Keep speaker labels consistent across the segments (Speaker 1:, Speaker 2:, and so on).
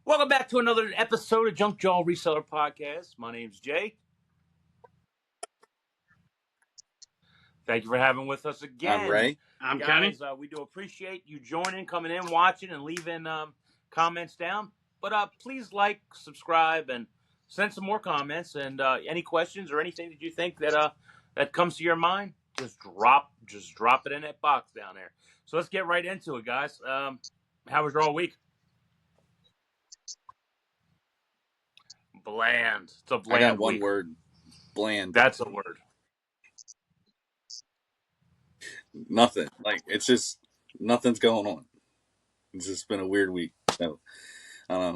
Speaker 1: Welcome back to another episode of Junk Jaw Reseller Podcast. My name's Jay. Thank you for having with us again.
Speaker 2: Ray.
Speaker 3: I'm
Speaker 1: Guys,
Speaker 3: Kenny.
Speaker 1: we do appreciate you joining, coming in, watching, and leaving comments down. But please like, subscribe, and send some more comments. And any questions or anything that you think that comes to your mind, just drop it in that box down there. So let's get right into it, guys. How was your all week? Bland. It's a bland
Speaker 2: I got one
Speaker 1: week.
Speaker 2: word. Bland.
Speaker 1: That's a word.
Speaker 2: Nothing. Like, it's just nothing's going on. It's just been a weird week. So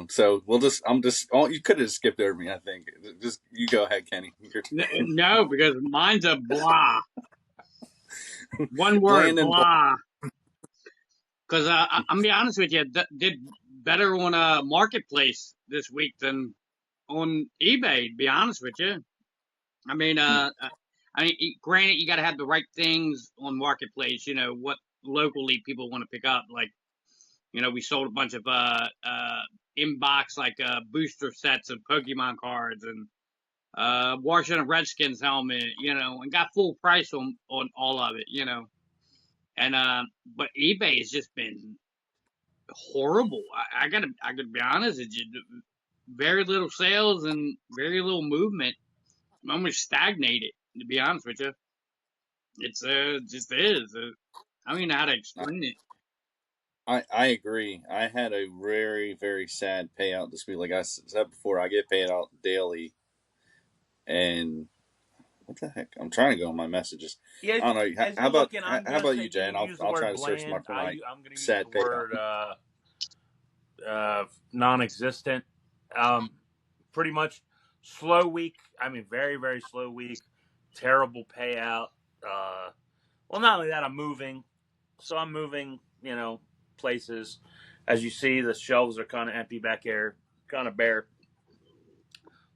Speaker 2: so you could have just skipped over me, I think. Just you go ahead, Kenny.
Speaker 3: No, because mine's a blah. One word, blah. Because I'm gonna be honest with you, did better on Marketplace this week than on eBay. To be honest with you, I mean, granted, you got to have the right things on Marketplace. You know what locally people want to pick up. Like, we sold a bunch of inbox booster sets of Pokemon cards and Washington Redskins helmet, and got full price on all of it, And but eBay has just been horrible. I gotta be honest, it's just very little sales and very little movement. I'm almost stagnated, to be honest with you. It's just is. I don't even know how to explain it.
Speaker 2: I agree. I had a very, very sad payout this week. Like I said before, I get paid out daily. And what the heck? I'm trying to go on my messages.
Speaker 1: Yeah,
Speaker 2: I don't know. How about you, Jay? And I'll try to search my
Speaker 1: I'm going to use
Speaker 2: sad
Speaker 1: the word non-existent. Pretty much slow week. I mean, very, very slow week. Terrible payout. Well, not only that, I'm moving. So I'm moving, places. As you see, the shelves are kind of empty back here, kind of bare.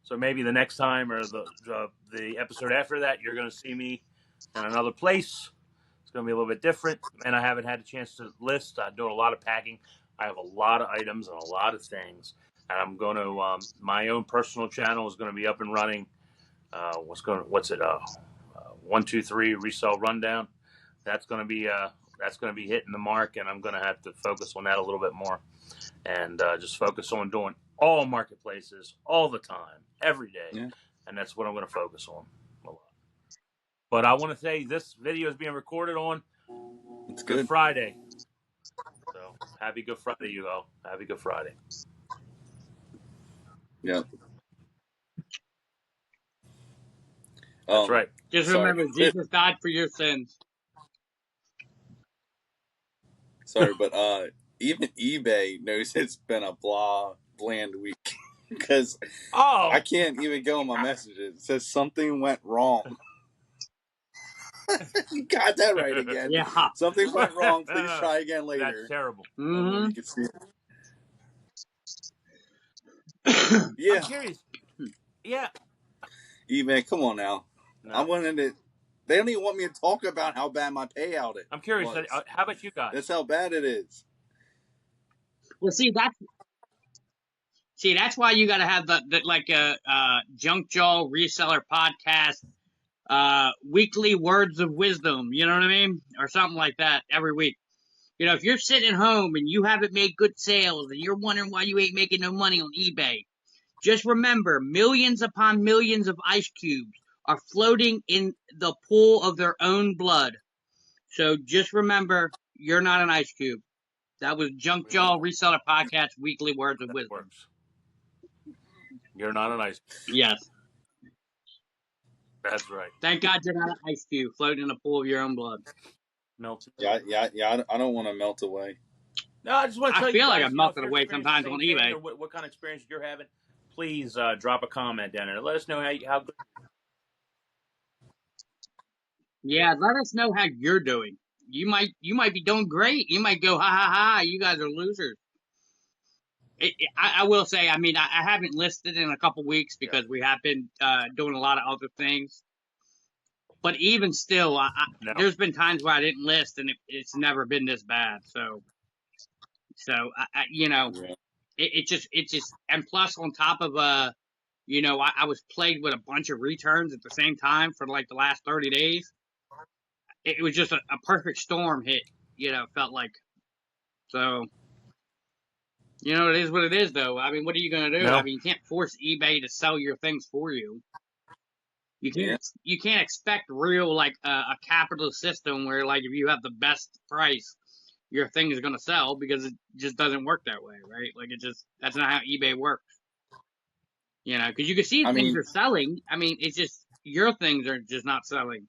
Speaker 1: So maybe the next time or the episode after that, you're going to see me in another place. It's going to be a little bit different. And I haven't had a chance to list. I'm doing a lot of packing. I have a lot of items and a lot of things. And I'm going to, my own personal channel is going to be up and running. 1, 2, 3 resale rundown. That's going to be hitting the mark, and I'm going to have to focus on that a little bit more, and just focus on doing all marketplaces all the time, every day, and that's what I'm going to focus on a lot. But I want to say this video is being recorded on Good Friday, so happy Good Friday, you all. Happy Good Friday.
Speaker 2: Yeah.
Speaker 1: That's right.
Speaker 3: Just remember, Jesus died for your sins.
Speaker 2: Sorry, but even eBay knows it's been a bland week because I can't even go on my messages. It says something went wrong. You got that right again.
Speaker 3: Yeah.
Speaker 2: Something went wrong. Please try again later.
Speaker 1: That's terrible.
Speaker 3: Mm-hmm.
Speaker 2: You can see
Speaker 1: it. Yeah. I'm curious. Yeah.
Speaker 2: eBay, come on now. No. I wanted it. They don't even want me to talk about how bad my payout is.
Speaker 1: I'm curious. How about you guys?
Speaker 2: That's how bad it is.
Speaker 3: Well, that's why you got to have the Junk Jaw Reseller Podcast, weekly words of wisdom. You know what I mean, or something like that every week. If you're sitting at home and you haven't made good sales and you're wondering why you ain't making no money on eBay, just remember, millions upon millions of ice cubes are floating in the pool of their own blood. So just remember, you're not an ice cube. That was Junk Jaw Reseller Podcast, weekly words of wisdom.
Speaker 1: Works. You're not an ice cube.
Speaker 3: Yes.
Speaker 1: That's right.
Speaker 3: Thank God you're not an ice cube floating in a pool of your own blood.
Speaker 1: Melt.
Speaker 2: Yeah. I don't want to melt away.
Speaker 1: No, I just want to tell you.
Speaker 3: I feel like I'm melting away sometimes on eBay.
Speaker 1: What kind of experience you're having? Please drop a comment down there. Let us know how good.
Speaker 3: Yeah, let us know how you're doing. You might be doing great. You might go, ha ha ha, you guys are losers. I will say, I mean, I haven't listed in a couple weeks because we have been doing a lot of other things. But even still, there's been times where I didn't list, and it's never been this bad. So it just, and plus on top of I was plagued with a bunch of returns at the same time for like the last 30 days. It was just a perfect storm hit. Felt like. So it is what it is, though. I mean, what are you gonna do? I
Speaker 1: No,
Speaker 3: mean, you can't force eBay to sell your things for you.
Speaker 2: Yeah.
Speaker 3: You can't expect real like a capitalist system where like if you have the best price, your thing is gonna sell because it just doesn't work that way, right? Like that's not how eBay works. Because you can see
Speaker 2: I
Speaker 3: things
Speaker 2: mean,
Speaker 3: are selling. I mean, it's just your things are just not selling.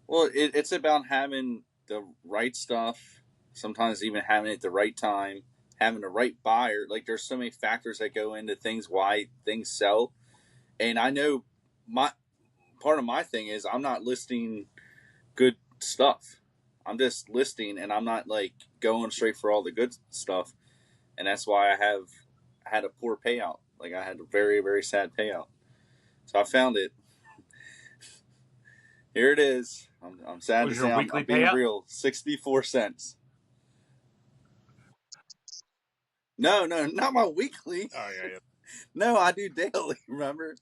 Speaker 2: well, it's about having the right stuff. Sometimes even having it at the right time, having the right buyer. Like there's so many factors that go into things why things sell. And I know my part of my thing is I'm not listing good stuff. I'm just listing, and I'm not like going straight for all the good stuff. And that's why I had a poor payout. Like I had a very very sad payout. So I found it. Here it is. I'm sad to
Speaker 1: was your
Speaker 2: say
Speaker 1: weekly
Speaker 2: I'm being
Speaker 1: payout?
Speaker 2: real. 64 cents. No, no, not my weekly.
Speaker 1: Oh yeah, yeah.
Speaker 2: No, I do daily. Remember,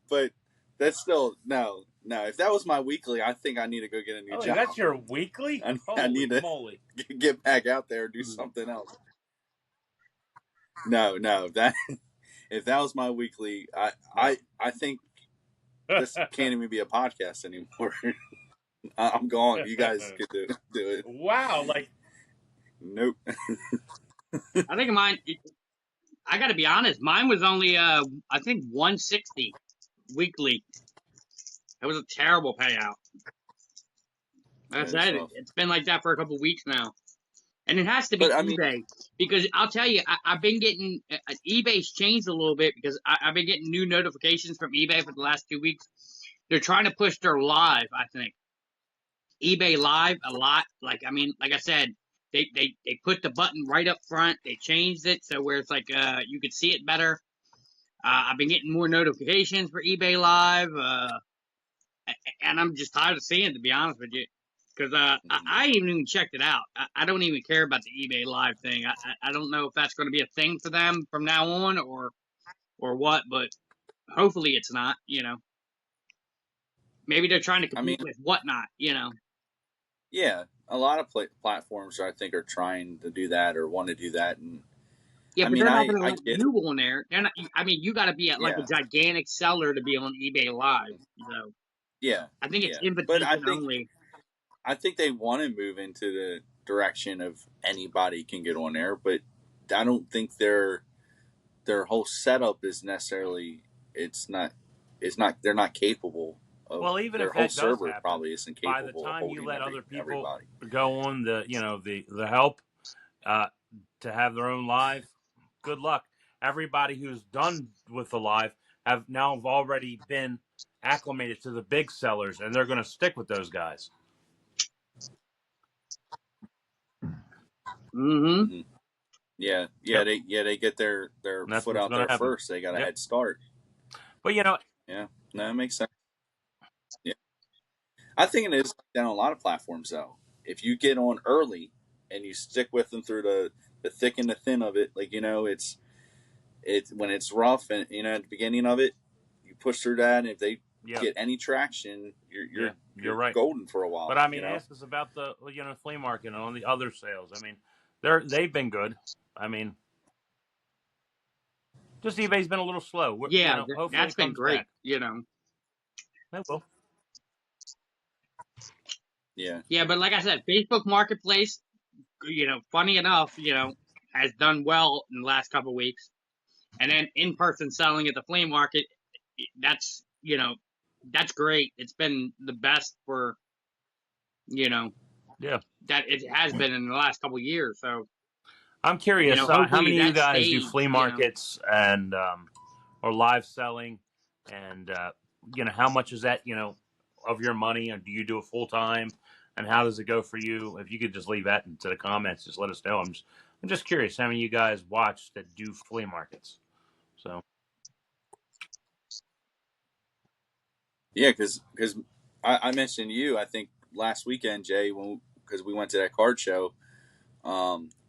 Speaker 2: but that's still no, no. If that was my weekly, I think I need to go get a new
Speaker 1: Oh,
Speaker 2: job.
Speaker 1: that's your weekly?
Speaker 2: I
Speaker 1: Holy
Speaker 2: need to
Speaker 1: moly!
Speaker 2: get back out there and do something else. No, no. That if that was my weekly,
Speaker 1: No.
Speaker 2: I think this can't even be a podcast anymore. I'm gone. You guys could do it.
Speaker 1: Wow, like
Speaker 2: Nope.
Speaker 3: I think mine. I got to be honest. Mine was only I think 160 weekly. It was a terrible payout. Like I
Speaker 2: That is
Speaker 3: said,
Speaker 2: rough.
Speaker 3: it's been like that for a couple weeks now. And it has to be
Speaker 2: But I mean,
Speaker 3: eBay because I'll tell you, I've been getting eBay's changed a little bit because I've been getting new notifications from eBay for the last 2 weeks. They're trying to push their live, I think, eBay Live a lot. Like I mean, like I said, they put the button right up front. They changed it so where it's like you could see it better. I've been getting more notifications for eBay Live, and I'm just tired of seeing it, to be honest with you. Because I ain't even checked it out. I don't even care about the eBay Live thing. I don't know if that's going to be a thing for them from now on or what, but hopefully it's not. Maybe they're trying to
Speaker 2: I mean,
Speaker 3: compete with whatnot.
Speaker 2: yeah, a lot of platforms I think are trying to do that or want to do that, and
Speaker 3: Yeah,
Speaker 2: I
Speaker 3: but
Speaker 2: mean,
Speaker 3: they're not going to
Speaker 2: I
Speaker 3: let
Speaker 2: get it.
Speaker 3: you on there. They're not. I mean, you got to be at like a
Speaker 2: Yeah,
Speaker 3: gigantic seller to be on eBay Live. So
Speaker 2: yeah,
Speaker 3: I think it's
Speaker 2: yeah. But
Speaker 3: invitation only.
Speaker 2: I think they want to move into the direction of anybody can get on there, but I don't think their whole setup is necessarily it's not they're not capable of
Speaker 1: well, even
Speaker 2: their
Speaker 1: if
Speaker 2: whole
Speaker 1: that does
Speaker 2: server
Speaker 1: happen,
Speaker 2: probably isn't
Speaker 1: by the
Speaker 2: capable of
Speaker 1: time you
Speaker 2: holding
Speaker 1: let other people
Speaker 2: everybody.
Speaker 1: go on the help uh, to have their own live, good luck. Everybody who's done with the live have already been acclimated to the big sellers, and they're going to stick with those guys.
Speaker 3: Mm-hmm.
Speaker 2: Hmm. Yeah,
Speaker 1: Yep,
Speaker 2: they get their
Speaker 1: and that's
Speaker 2: foot
Speaker 1: what's
Speaker 2: out
Speaker 1: going
Speaker 2: there
Speaker 1: to happen.
Speaker 2: first. They got a
Speaker 1: Yep,
Speaker 2: head start.
Speaker 1: but
Speaker 2: Yeah, no, that makes sense. Yeah, I think it is like that on a lot of platforms though. If you get on early and you stick with them through the thick and the thin of it, like it's when it's rough and at the beginning of it, you push through that. And if they
Speaker 1: yep,
Speaker 2: get any traction,
Speaker 1: yeah, you're
Speaker 2: you're
Speaker 1: right.
Speaker 2: golden for a
Speaker 1: But
Speaker 2: while.
Speaker 1: I mean, ask us about the flea market and on the other sales. I mean, they've been good. I mean, just eBay's been a little slow.
Speaker 3: Yeah,
Speaker 1: Hopefully
Speaker 3: that's
Speaker 1: it
Speaker 3: been
Speaker 1: comes
Speaker 3: great.
Speaker 1: back. It will.
Speaker 2: Yeah,
Speaker 3: Yeah, but like I said, Facebook Marketplace, funny enough, has done well in the last couple of weeks. And then in-person selling at the flea market, that's, that's great. It's been the best for, you know,
Speaker 1: Yeah.
Speaker 3: that it has been in the last couple of years. So,
Speaker 1: I'm curious. How
Speaker 3: hopefully
Speaker 1: many of you
Speaker 3: that
Speaker 1: guys do
Speaker 3: stays,
Speaker 1: flea markets and or live selling? And how much is that? Of your money, or do you do it full time? And how does it go for you? If you could just leave that into the comments, just let us know. I'm just curious how many of you guys watch that do flea markets. So
Speaker 2: yeah, because I mentioned you I think last weekend, Jay, when because we went to that card show.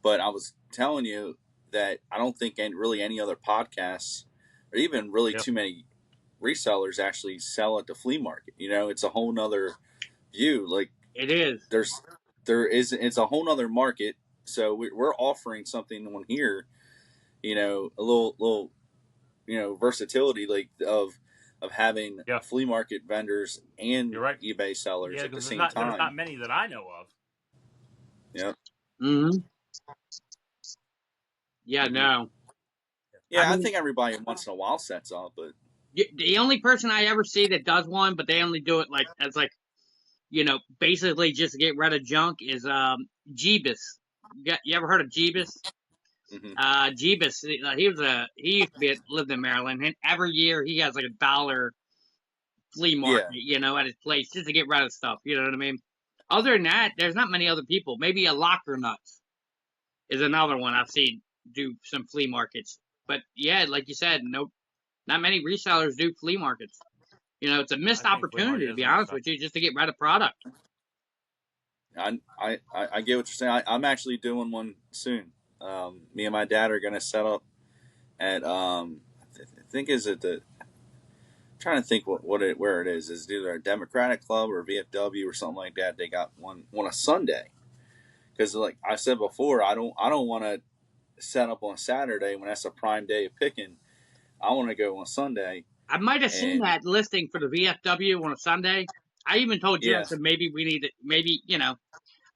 Speaker 2: But I was telling you that I don't think really any other podcasts or even really
Speaker 1: Yep.
Speaker 2: too many resellers actually sell at the flea market. It's a whole nother view. Like
Speaker 3: It is.
Speaker 2: it's a whole nother market. So we're offering something on here, a little versatility like of having
Speaker 1: Yeah.
Speaker 2: flea market vendors and
Speaker 1: You're right.
Speaker 2: eBay sellers
Speaker 1: Yeah,
Speaker 2: at the
Speaker 1: because
Speaker 2: same
Speaker 1: there's
Speaker 2: time.
Speaker 1: not many that I know of.
Speaker 2: Yep.
Speaker 3: Mm-hmm. Yeah,
Speaker 2: Mm-hmm.
Speaker 3: no.
Speaker 2: Yeah, I think everybody once in a while sets up, but
Speaker 3: the only person I ever see that does one, but they only do it like as like basically just to get rid of junk is Jeebus. You ever heard of Jeebus?
Speaker 2: mm-hmm.
Speaker 3: Jeebus, he used to lived in Maryland, and every year he has like $1 flea market,
Speaker 2: Yeah.
Speaker 3: at his place just to get rid of stuff. You know what I mean? Other than that, there's not many other people. Maybe a Locker Nuts is another one I've seen do some flea markets. But yeah, like you said, no, not many resellers do flea markets. It's a
Speaker 1: I
Speaker 3: missed
Speaker 1: think flea
Speaker 3: opportunity
Speaker 1: market
Speaker 3: to
Speaker 1: is
Speaker 3: be
Speaker 1: a missed
Speaker 3: honest with
Speaker 1: opportunity.
Speaker 3: you, just to get rid of product.
Speaker 2: I get what you're saying. I'm actually doing one soon. Me and my dad are gonna set up at I think is it the I'm trying to think where it is. Is it either a Democratic Club or VFW or something like that? They got one on a Sunday because like I said before, I don't want to set up on a Saturday when that's a prime day of picking. I want to go on Sunday.
Speaker 3: I might have seen
Speaker 2: And
Speaker 3: that listing for the VFW on a Sunday. I even told you, I
Speaker 2: yeah,
Speaker 3: said maybe we need it. Maybe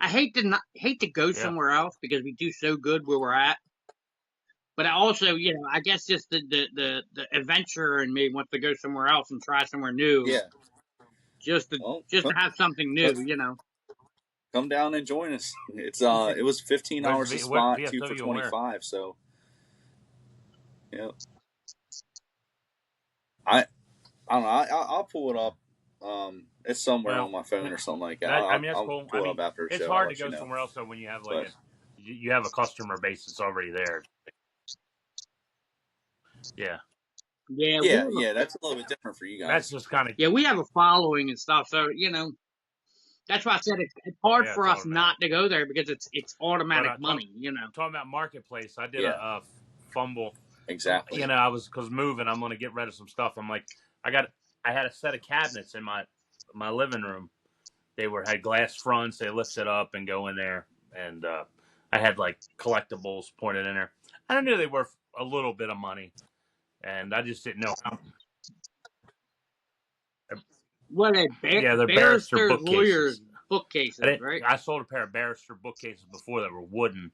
Speaker 3: I hate to go
Speaker 1: Yeah.
Speaker 3: somewhere else because we do so good where we're at. But I also, I guess just the adventure and me wants to go somewhere else and try somewhere new,
Speaker 2: yeah.
Speaker 3: just to
Speaker 2: Well,
Speaker 3: just to have something new.
Speaker 2: come down and join us. It was
Speaker 1: Where's
Speaker 2: $15 a
Speaker 1: what
Speaker 2: spot, two for
Speaker 1: VFW and where?
Speaker 2: 25. So yeah, I I don't know. I'll pull it up. It's somewhere on
Speaker 1: Well,
Speaker 2: my phone or something like that.
Speaker 1: I mean that's
Speaker 2: I'll
Speaker 1: cool. I
Speaker 2: pull it
Speaker 1: mean
Speaker 2: up after the
Speaker 1: it's
Speaker 2: show. I'll
Speaker 1: hard to
Speaker 2: let you
Speaker 1: go
Speaker 2: know.
Speaker 1: somewhere else though when you have like
Speaker 2: But
Speaker 1: you have a customer base that's already there. Yeah,
Speaker 3: Yeah,
Speaker 2: yeah, that's a little bit different for you
Speaker 1: that's
Speaker 2: guys.
Speaker 1: just kind of
Speaker 3: we have a following and stuff, so that's why I said it's hard
Speaker 1: yeah,
Speaker 3: for
Speaker 1: it's
Speaker 3: us not
Speaker 1: automatic.
Speaker 3: to go there because it's
Speaker 1: But
Speaker 3: automatic money.
Speaker 1: talking about marketplace, I did
Speaker 2: Yeah,
Speaker 1: a fumble.
Speaker 2: exactly.
Speaker 1: I was because moving, I'm gonna get rid of some stuff. I'm like, I had a set of cabinets in my living room. They had glass fronts. They lift it up and go in there, and I had like collectibles pointed in there. I knew they were a little bit of money, and I just didn't know how.
Speaker 3: What a
Speaker 1: Yeah, they're barrister
Speaker 3: barristers, lawyers,
Speaker 1: bookcases.
Speaker 3: bookcases, right?
Speaker 1: I sold a pair of barrister bookcases before that were wooden.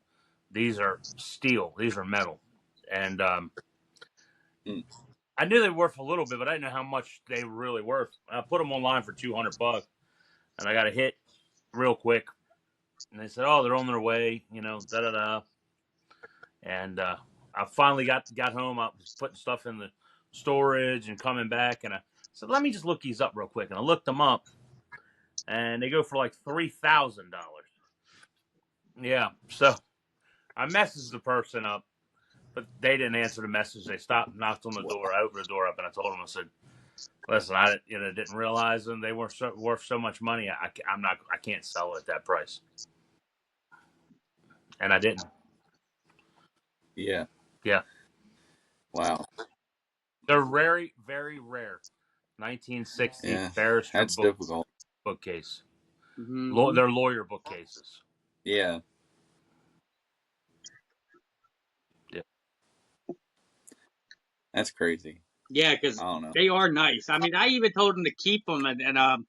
Speaker 1: These are steel. These are metal, and
Speaker 2: Mm.
Speaker 1: I knew they were worth a little bit, but I didn't know how much they were really worth. I put them online for $200, and I got a hit real quick. And they said, "Oh, they're on their way," da da da. And I finally got home. I was putting stuff in the storage and coming back, and I said, "Let me just look these up real quick." And I looked them up, and they go for like $3,000. Yeah, so I messaged the person up, but they didn't answer the message. They stopped, knocked on the door. I opened the door up, and I told them, I said, "Listen, I didn't realize them. They were worth so much money. I can't sell it at that price." And I didn't.
Speaker 2: Yeah.
Speaker 1: Yeah,
Speaker 2: Wow.
Speaker 1: they're very, very rare. 1960
Speaker 2: Yeah.
Speaker 1: barrister
Speaker 2: That's difficult.
Speaker 1: bookcase.
Speaker 3: Mm-hmm.
Speaker 1: They're lawyer bookcases.
Speaker 2: Yeah.
Speaker 1: Yeah.
Speaker 2: That's crazy.
Speaker 3: Yeah,
Speaker 2: I
Speaker 3: because
Speaker 2: don't know.
Speaker 3: they are nice. I mean, I even told him to keep them and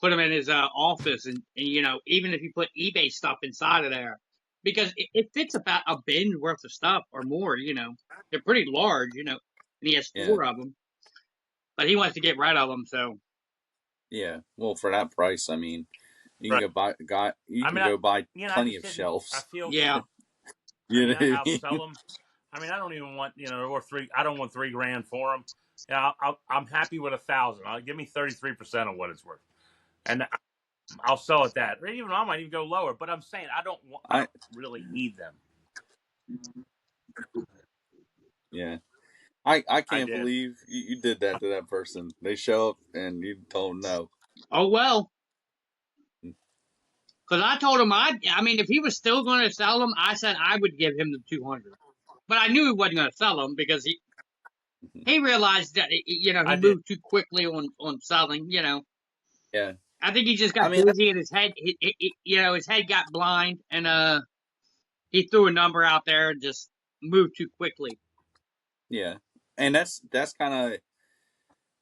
Speaker 3: put them in his office, and even if you put eBay stuff inside of there, because it fits about a bin's worth of stuff or more. They're pretty large, and he has
Speaker 2: Yeah.
Speaker 3: 4 of them, but he wants to get rid of them. So
Speaker 2: Yeah. Well, for that price, I mean, you can
Speaker 1: Right.
Speaker 2: go buy you
Speaker 1: I
Speaker 2: can
Speaker 1: mean,
Speaker 2: go buy
Speaker 1: I
Speaker 2: plenty
Speaker 1: just
Speaker 2: of
Speaker 1: didn't. I
Speaker 2: shelves.
Speaker 1: feel.
Speaker 3: yeah,
Speaker 2: You know what I
Speaker 1: I'll sell
Speaker 2: mean?
Speaker 1: them. I mean, I don't even want or three. I don't want $3,000 for them. Yeah, I'm happy with 1,000. I'll give me 33% of what it's worth, and I'll sell it that. Or even I might even go lower. But I'm saying I don't
Speaker 2: I
Speaker 1: really need them.
Speaker 2: yeah. I
Speaker 1: I
Speaker 2: can't
Speaker 1: did.
Speaker 2: believe you did that to that person. They show up and you told them no.
Speaker 3: oh well. Because I told him I mean, if he was still going to sell them, I said I would give him the 200. But I knew he wasn't going to sell them because he realized that he
Speaker 1: I did.
Speaker 3: moved too quickly on selling.
Speaker 2: Yeah.
Speaker 3: I think he just got
Speaker 2: I mean,
Speaker 3: busy in his head. His head got blind, and he threw a number out there and just moved too quickly.
Speaker 2: yeah, and that's kind of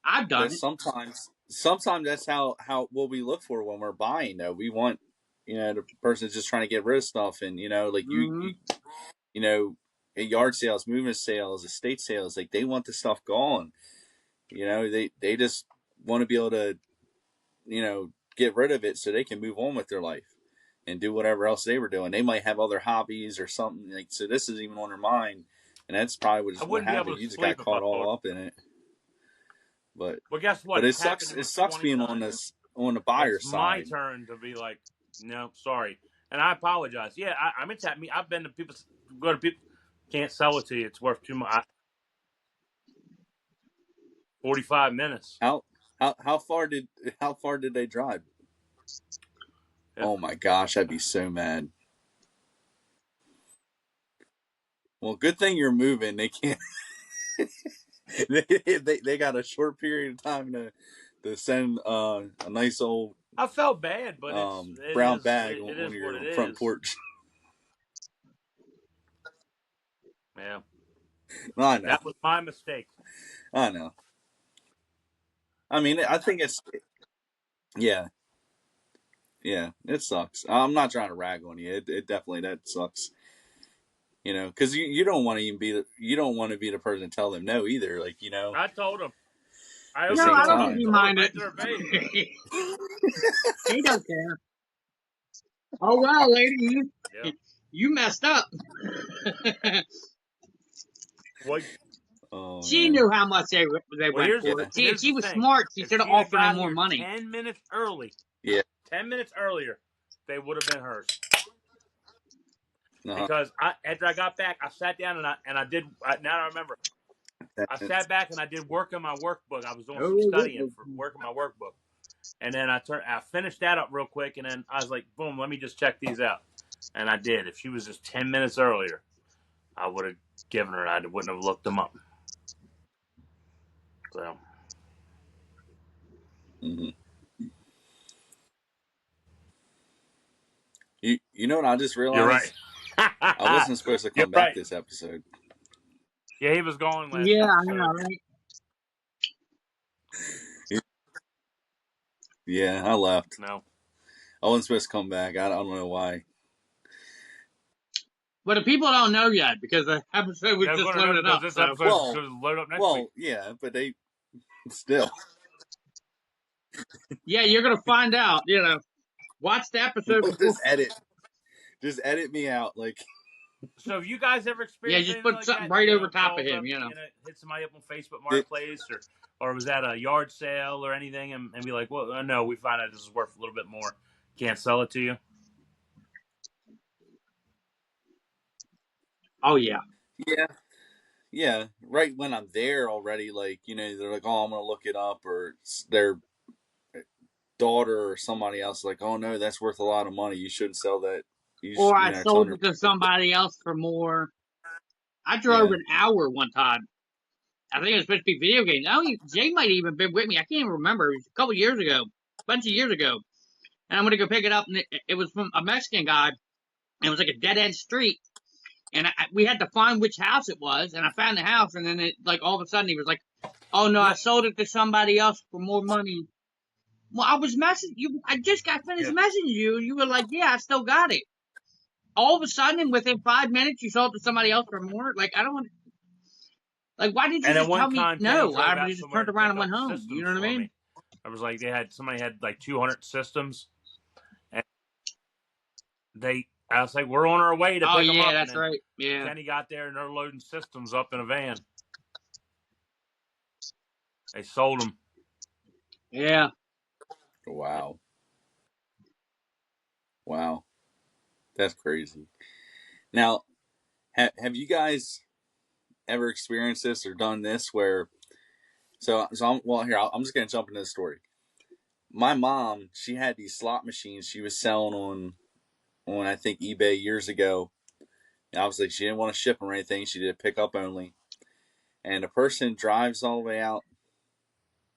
Speaker 3: I've done
Speaker 2: that's
Speaker 3: it.
Speaker 2: sometimes that's how what we look for when we're buying. Though we want the person's just trying to get rid of stuff, and like
Speaker 3: Mm-hmm.
Speaker 2: you know at yard sales, movement sales, estate sales, like they want the stuff gone. They just want to be able to get rid of it so they can move on with their life and do whatever else they were doing. They might have other hobbies or something, like, so this is even on their mind, and that's probably
Speaker 1: I
Speaker 2: what
Speaker 1: wouldn't be able
Speaker 2: happened.
Speaker 1: to
Speaker 2: You just got
Speaker 1: sleep if I
Speaker 2: caught
Speaker 1: thought.
Speaker 2: all up in it. But
Speaker 1: Well, guess what?
Speaker 2: but it
Speaker 1: It's happened
Speaker 2: sucks.
Speaker 1: to
Speaker 2: It
Speaker 1: me
Speaker 2: sucks
Speaker 1: 20
Speaker 2: being
Speaker 1: times.
Speaker 2: on the buyer
Speaker 1: It's my
Speaker 2: side.
Speaker 1: turn to be like, no, sorry, and I apologize. Yeah, I mean, it's happened. I've been to people, go to people, can't sell it to you. It's worth too much. 45 minutes.
Speaker 2: How far did they drive?
Speaker 1: Yeah.
Speaker 2: Oh my gosh, I'd be so mad. Well, good thing you're moving. They can't. they got a short period of time to send a nice old
Speaker 1: I felt bad, but
Speaker 2: brown bag
Speaker 1: it
Speaker 2: on
Speaker 1: is what it
Speaker 2: your front
Speaker 1: is.
Speaker 2: porch.
Speaker 1: Yeah,
Speaker 2: I know.
Speaker 1: that was my mistake.
Speaker 2: I know. I mean, I think it's yeah, yeah. It sucks. I'm not trying to rag on you. It definitely that sucks. Because you don't want to even you don't want to be the person to tell them no either. Like
Speaker 1: I told him. I
Speaker 2: at the
Speaker 3: No,
Speaker 1: opened the
Speaker 2: same
Speaker 3: I don't
Speaker 1: door
Speaker 3: think
Speaker 1: and
Speaker 2: time.
Speaker 3: he
Speaker 1: told him
Speaker 3: minded.
Speaker 1: right to their face.
Speaker 3: He don't care. Oh well, lady,
Speaker 1: Yeah.
Speaker 3: you messed up.
Speaker 1: Well,
Speaker 2: Oh
Speaker 3: She
Speaker 2: man.
Speaker 3: knew how much they
Speaker 1: well,
Speaker 3: went for.
Speaker 2: Yeah.
Speaker 3: See, if
Speaker 1: here's
Speaker 3: she
Speaker 1: the
Speaker 3: was
Speaker 1: thing.
Speaker 3: smart, she
Speaker 1: If
Speaker 3: should have
Speaker 1: she'd have
Speaker 3: offered him
Speaker 1: got
Speaker 3: more
Speaker 1: here
Speaker 3: money.
Speaker 1: 10 minutes early,
Speaker 2: Yeah.
Speaker 1: 10 minutes earlier, they would have been hers.
Speaker 2: Uh-huh.
Speaker 1: Because after I got back, I sat down and I did. Now I remember. I sat back and I did work on my workbook. I was doing some studying for work on my workbook, and then I finished that up real quick, and then I was like, boom, let me just check these out, and I did. If she was just 10 minutes earlier, I would have given her. I wouldn't have looked them up. So.
Speaker 2: Mm-hmm. You know what I just
Speaker 1: You're right.
Speaker 2: realized? I wasn't supposed to
Speaker 1: You're
Speaker 2: come back
Speaker 1: right.
Speaker 2: this episode.
Speaker 1: Yeah, he was gone last
Speaker 3: Yeah, I
Speaker 1: episode.
Speaker 3: know, right?
Speaker 2: Yeah, I left.
Speaker 1: No.
Speaker 2: I wasn't supposed to come back. I don't know why.
Speaker 3: But the people don't know yet because the episode was
Speaker 1: They're
Speaker 3: just
Speaker 1: going to know
Speaker 3: loaded
Speaker 1: because
Speaker 3: up.
Speaker 1: this
Speaker 3: So
Speaker 1: episode's
Speaker 2: Well,
Speaker 1: going to load up next week.
Speaker 2: well, yeah, but they still
Speaker 3: yeah, you're gonna find out. Watch the episode before.
Speaker 2: just edit me out. Like,
Speaker 1: So, have you guys ever
Speaker 3: Yeah,
Speaker 1: experienced
Speaker 3: just
Speaker 1: anything
Speaker 3: put
Speaker 1: like
Speaker 3: something
Speaker 1: that?
Speaker 3: right over top of
Speaker 1: Called
Speaker 3: him.
Speaker 1: up, hit somebody up on Facebook
Speaker 2: did,
Speaker 1: Marketplace, or was that a yard sale or anything, and be like, well, no, we find out this is worth a little bit more. Can't sell it to you.
Speaker 3: Oh yeah.
Speaker 2: yeah, yeah. Right when I'm there already, like they're like, oh, I'm gonna look it up, or their daughter or somebody else, like, oh no, that's worth a lot of money. You shouldn't sell that.
Speaker 3: Or I
Speaker 2: Telling
Speaker 3: sold
Speaker 2: her.
Speaker 3: it to somebody else for more. I drove
Speaker 2: Yeah,
Speaker 3: an hour one time. I think it was supposed to be video games. Jay might have even been with me. I can't even remember. It was a couple years ago, a bunch of years ago. And I'm gonna go pick it up, and it was from a Mexican guy. And it was like a dead end street, and we had to find which house it was. And I found the house, and then all of a sudden he was like, "Oh no, I
Speaker 1: Yeah,
Speaker 3: sold it to somebody else for more money." Well, I was messaging you. I just got finished
Speaker 1: yeah.
Speaker 3: messaging you, and you were like, "Yeah, I still got it." All of a sudden, within 5 minutes, you sold it to somebody else for more. Like I don't want. Like, why didn't you
Speaker 1: And at
Speaker 3: just
Speaker 1: one
Speaker 3: tell me
Speaker 1: time, Kenny
Speaker 3: no? I
Speaker 1: drove
Speaker 3: would
Speaker 1: out
Speaker 3: have just
Speaker 1: somewhere
Speaker 3: turned
Speaker 1: to
Speaker 3: around
Speaker 1: pick
Speaker 3: and went
Speaker 1: up
Speaker 3: home. You
Speaker 1: systems
Speaker 3: know what I
Speaker 1: for
Speaker 3: mean?
Speaker 1: me. I was like, somebody had like 200 systems, and I was like, we're on our way to
Speaker 3: Oh
Speaker 1: pick them
Speaker 3: yeah,
Speaker 1: up, and
Speaker 3: that's
Speaker 1: then
Speaker 3: right. Yeah,
Speaker 1: Kenny got there and they're loading systems up in a van. They sold them.
Speaker 3: yeah.
Speaker 2: wow, wow, that's crazy. Now, have you guys ever experienced this or done this where? So I'm just gonna jump into the story. My mom, she had these slot machines she was selling on I think eBay years ago, Obviously, she didn't want to ship them or anything. She did pick up only. And the person drives all the way out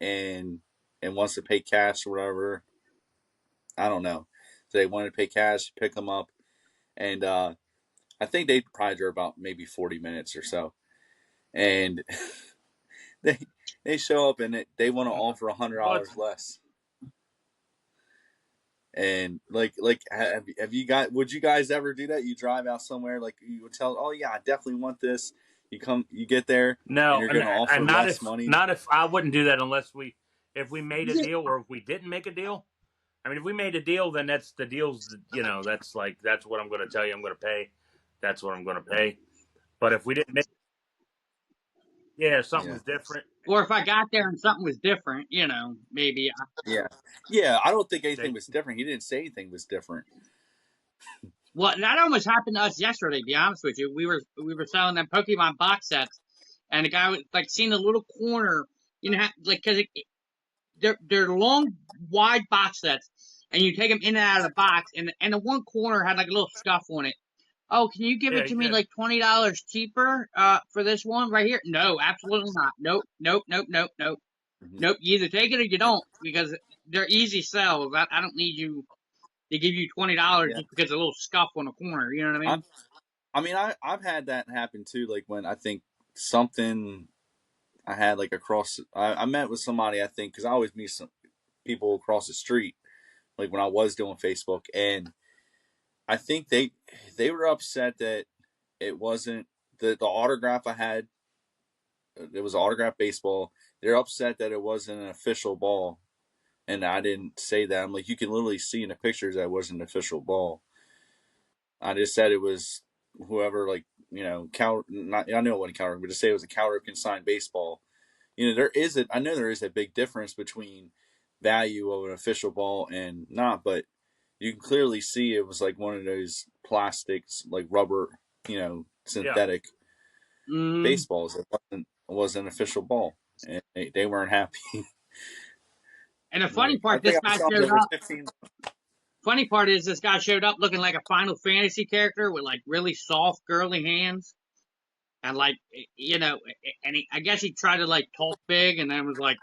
Speaker 2: and wants to pay cash or whatever. I don't know. So they wanted to pay cash, pick them up, and I think they probably drove about maybe 40 minutes or so. And they show up and they want to offer $100 less. And like have you guys, would you guys ever do that? You drive out somewhere, like you would tell, oh yeah, I definitely want this. You get there and
Speaker 1: No,
Speaker 2: you're going to offer
Speaker 1: and not
Speaker 2: less
Speaker 1: if
Speaker 2: money.
Speaker 1: not if I wouldn't do that unless if we made a deal or if we didn't make a deal. I mean, if we made a deal, then that's the deal's. That's what I'm going to tell you. I'm going to pay. That's what I'm going to pay. But if we didn't make, something was different.
Speaker 3: Or if I got there and something was different, maybe.
Speaker 2: Yeah. I don't think anything was different. He didn't say anything was different.
Speaker 3: Well, that almost happened to us yesterday. To be honest with you, we were selling them Pokemon box sets, and the guy was like seeing a little corner, because they're long, wide box sets, and you take them in and out of the box, and the one corner had like a little scuff on it. Oh, can you give it to me like $20 cheaper for this one right here? No, absolutely not. Nope.
Speaker 2: Mm-hmm.
Speaker 3: Nope. You either take it or you don't, because they're easy sells. I don't need you to give you $20 just because a little scuff on the corner. You know what I mean?
Speaker 2: I've had that happen too. Like when I think something I had like I met with somebody, I think, because I always meet some people across the street, like when I was doing Facebook, and I think they were upset that it wasn't the autograph I had. It was autograph baseball. They're upset that it wasn't an official ball, and I didn't say that. I'm like, you can literally see in the pictures that it wasn't an official ball. I just said it was whoever, like, not, I know it wasn't Cal, but to say it was a Cal Ripken signed baseball. I know there is a big difference between value of an official ball and not, but you can clearly see it was like one of those plastics, like rubber, synthetic baseballs. It wasn't an official ball, and they weren't happy.
Speaker 3: And the funny part, this guy showed up.
Speaker 2: 15.
Speaker 3: Funny part is this guy showed up looking like a Final Fantasy character with like really soft, girly hands, and like I guess he tried to like talk big, and then was like,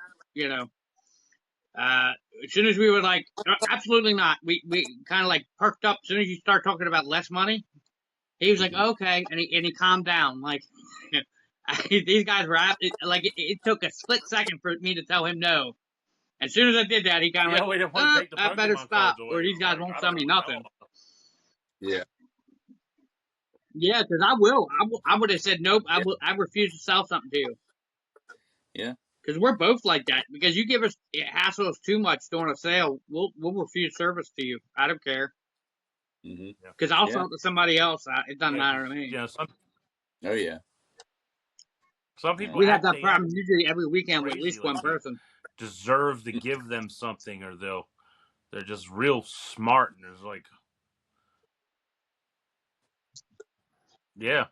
Speaker 3: as soon as we were like, absolutely not, we kind of like perked up. As soon as you start talking about less money, he was like, okay, and he calmed down. Like these guys were like it took a split second for me to tell him no. As soon as I did that, he kind of
Speaker 1: we didn't want to take the
Speaker 3: I better
Speaker 1: Pokemon
Speaker 3: stop,
Speaker 1: cards away.
Speaker 3: or these guys won't sell me nothing.
Speaker 2: Yeah.
Speaker 3: Yeah, because I will. I would have said nope. I refuse to sell something to you.
Speaker 2: Yeah.
Speaker 3: Because we're both like that. Because you give us hassle us too much during a sale, we'll refuse service to you. I don't care. Because I'll sell it to somebody else. It doesn't matter to me.
Speaker 2: Oh yeah.
Speaker 1: Some people
Speaker 3: we have that problem usually every weekend with at least one person.
Speaker 1: Deserve to give them something, or they're just real smart, and there's like, yeah.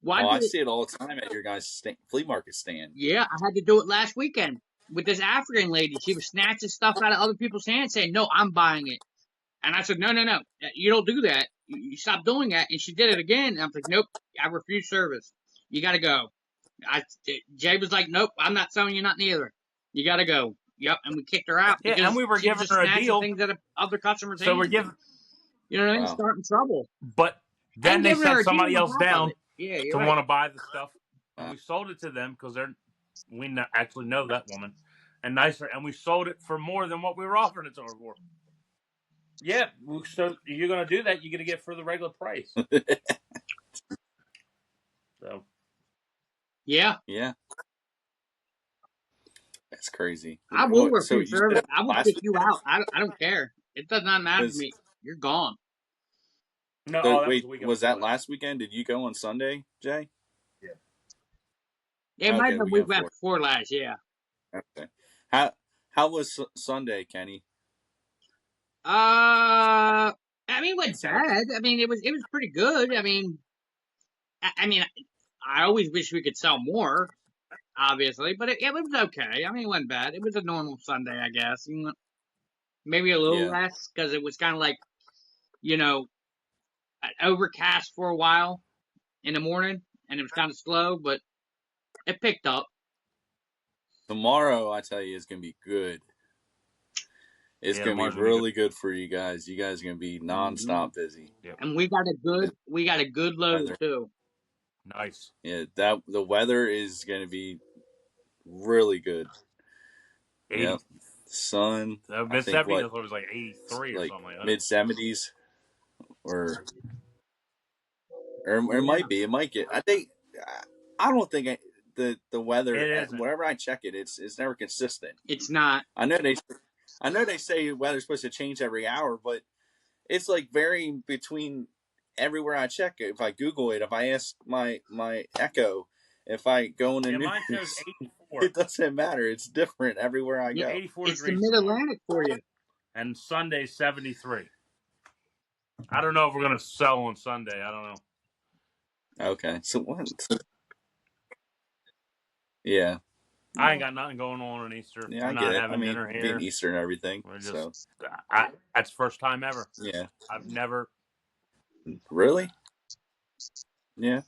Speaker 2: Well, I see it all the time at your guys' flea market stand.
Speaker 3: Yeah, I had to do it last weekend with this African lady. She was snatching stuff out of other people's hands, saying, "No, I'm buying it." And I said, "No, you don't do that. You stop doing that." And she did it again. And I was like, "Nope, I refuse service. You got to go." Jay was like, "Nope, I'm not selling you nothing either. You got to go." Yep, and we kicked her out.
Speaker 1: Yeah, and we were giving her a deal.
Speaker 3: Things that other customers.
Speaker 1: So we're giving.
Speaker 3: You know what I mean? Starting trouble.
Speaker 1: But then they sent somebody else down
Speaker 3: to
Speaker 1: want to buy the stuff, and we sold it to them because we actually know that woman, and nicer, and we sold it for more than what we were offering it to her for. Yeah, so you're gonna do that, you're gonna get for the regular price. So.
Speaker 3: Yeah.
Speaker 2: That's crazy.
Speaker 3: I will refuse service. I will kick you out. I don't care. It does not matter to me. You're gone.
Speaker 2: No, so, wait, was that last weekend? Did you go on Sunday, Jay?
Speaker 1: Yeah.
Speaker 3: It might have been week before last, yeah.
Speaker 2: Okay. How was Sunday, Kenny?
Speaker 3: I mean, it wasn't bad. I mean, it was pretty good. I mean, I always wish we could sell more, obviously, but it was okay. I mean, it wasn't bad. It was a normal Sunday, I guess. Maybe a little less because it was kind of like, overcast for a while. in the morning, and it was kind of slow, but it picked up.
Speaker 2: Tomorrow, I tell you, is going to be good. It's going to be really good for you guys. You guys are going to be nonstop busy.
Speaker 3: Yep. And we got a good load
Speaker 2: weather.
Speaker 3: too.
Speaker 1: Nice.
Speaker 2: Yeah, the weather is going to be really good.
Speaker 1: 80.
Speaker 2: Yep. Sun.
Speaker 1: Mid-70s was like 83 or
Speaker 2: like
Speaker 1: something like that.
Speaker 2: Mid-70s, or it might be. It might get. I don't think the weather. Whenever I check it, it's never consistent.
Speaker 3: It's not.
Speaker 2: I know they say weather's supposed to change every hour, but it's like varying between everywhere I check. If I Google it, if I ask my Echo, if I go in the news,
Speaker 1: mine shows 84.
Speaker 2: It doesn't matter. It's different everywhere I go.
Speaker 1: 84
Speaker 3: it's
Speaker 1: degrees.
Speaker 3: It's the Mid-Atlantic for you.
Speaker 1: And Sunday 73. I don't know if we're gonna sell on Sunday. I don't know.
Speaker 2: Okay, so what? Yeah.
Speaker 1: I ain't got nothing going on Easter.
Speaker 2: Yeah,
Speaker 1: we're
Speaker 2: I get it.
Speaker 1: having dinner here.
Speaker 2: Being Easter and everything.
Speaker 1: We're just, that's the first time ever.
Speaker 2: Yeah.
Speaker 1: I've never.
Speaker 2: Really? Yeah.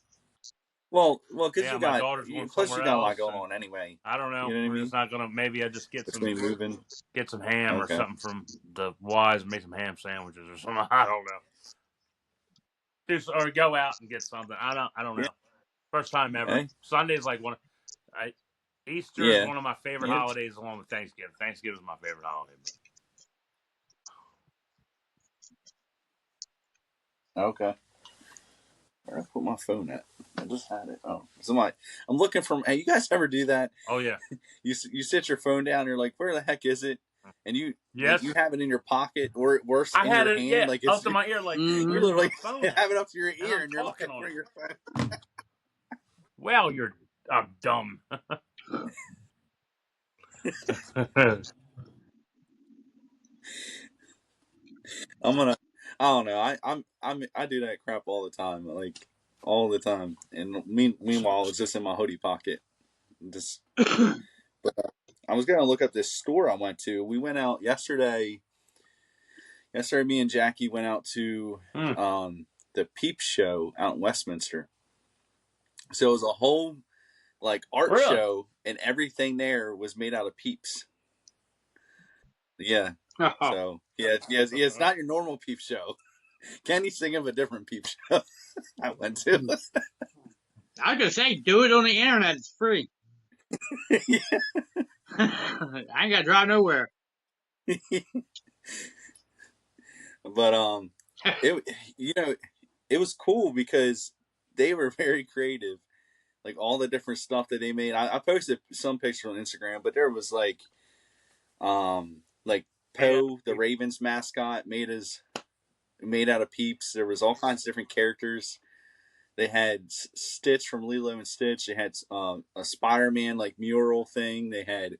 Speaker 2: Well, because
Speaker 1: you got a lot
Speaker 2: going on anyway.
Speaker 1: I don't know.
Speaker 2: You know what
Speaker 1: we're
Speaker 2: I mean?
Speaker 1: just not gonna. Maybe I just get some ham or something from the Wise and make some ham sandwiches or something. I don't know. Or go out and get something. I don't know. Yeah. First time ever. Hey. Sunday's like one. Easter is one of my favorite holidays, along with Thanksgiving. Thanksgiving is my favorite holiday.
Speaker 2: Okay. Where did I put my phone at? I just had it. Oh, I'm looking for. Hey, you guys ever do that?
Speaker 1: Oh yeah.
Speaker 2: You sit your phone down. And you're like, where the heck is it? And you
Speaker 1: yes,
Speaker 2: you have it in your pocket or worse in your hand.
Speaker 1: Yeah,
Speaker 2: like
Speaker 1: up to my ear. Like
Speaker 2: you literally have it up to your ear, and you're looking for your phone.
Speaker 1: Well, you're dumb.
Speaker 2: I don't know. I do that crap all the time, like all the time. And meanwhile, it's just in my hoodie pocket. Just, but I was gonna look up this store I went to. We went out yesterday. Yesterday, me and Jackie went out to the Peep Show out in Westminster. So it was a whole like art show, and everything there was made out of Peeps. Yeah. So it's not your normal Peep Show. Kenny's thinking of a different Peep Show I went to.
Speaker 3: I was gonna say, do it on the internet. It's free. Yeah. I ain't gotta drive nowhere.
Speaker 2: But it was cool because they were very creative. Like all the different stuff that they made. I posted some pictures on Instagram, but there was like Poe, the Ravens mascot, made out of Peeps. There was all kinds of different characters. They had Stitch from Lilo and Stitch. They had a Spider-Man like mural thing. They had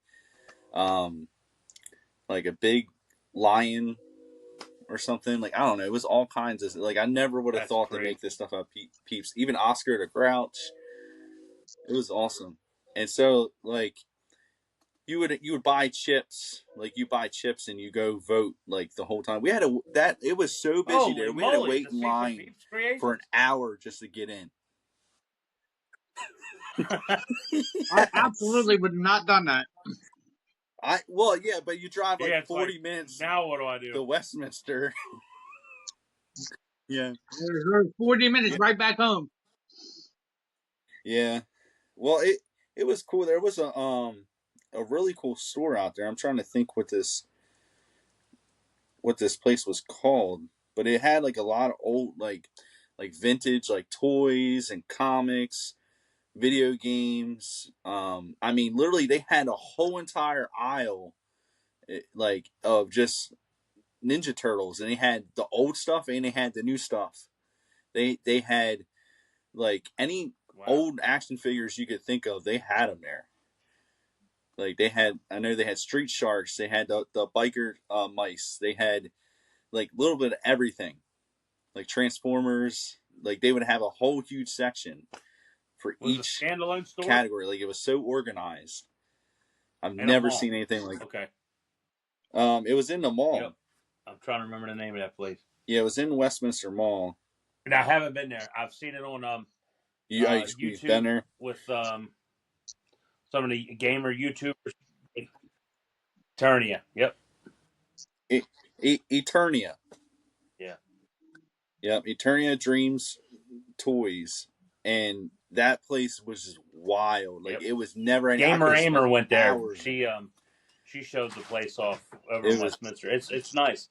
Speaker 2: like a big lion or something. Like I don't know. It was all kinds of like I never would have thought to make this stuff out of Peeps. Even Oscar the Grouch. It was awesome. And so like you would buy chips, like you buy chips and you go vote like the whole time. It was so busy there. We had to wait in line for an hour just to get in.
Speaker 3: I absolutely would not done that.
Speaker 2: But you drive like 40 minutes.
Speaker 1: Now what do I do?
Speaker 2: To Westminster. Yeah.
Speaker 3: 40 minutes right back home.
Speaker 2: Yeah. Well, it was cool. There was a really cool store out there. I'm trying to think what this place was called, but it had like a lot of old like vintage like toys and comics, video games. I mean, literally they had a whole entire aisle like of just Ninja Turtles, and they had the old stuff and they had the new stuff. They had like any old action figures you could think of. They had them there. Like I know they had Street Sharks. They had the biker mice. They had like a little bit of everything, like Transformers. Like they would have a whole huge section for each
Speaker 1: standalone store
Speaker 2: category. Like it was so organized. I've never seen anything like.
Speaker 1: Okay.
Speaker 2: It was in the mall.
Speaker 1: Yep. I'm trying to remember the name of that place.
Speaker 2: Yeah, it was in Westminster Mall.
Speaker 1: And I haven't been there. I've seen it on
Speaker 2: use
Speaker 1: YouTube
Speaker 2: Benner
Speaker 1: with some of the gamer YouTubers. Eternia. Yep.
Speaker 2: Eternia.
Speaker 1: Yeah.
Speaker 2: Yep. Eternia Dreams Toys, and that place was just wild. Like it was never ending. I
Speaker 1: Gamer
Speaker 2: could have
Speaker 1: Aimer
Speaker 2: spent
Speaker 1: went there.
Speaker 2: hours.
Speaker 1: She showed the place off over
Speaker 2: It
Speaker 1: in
Speaker 2: was
Speaker 1: Westminster. It's nice.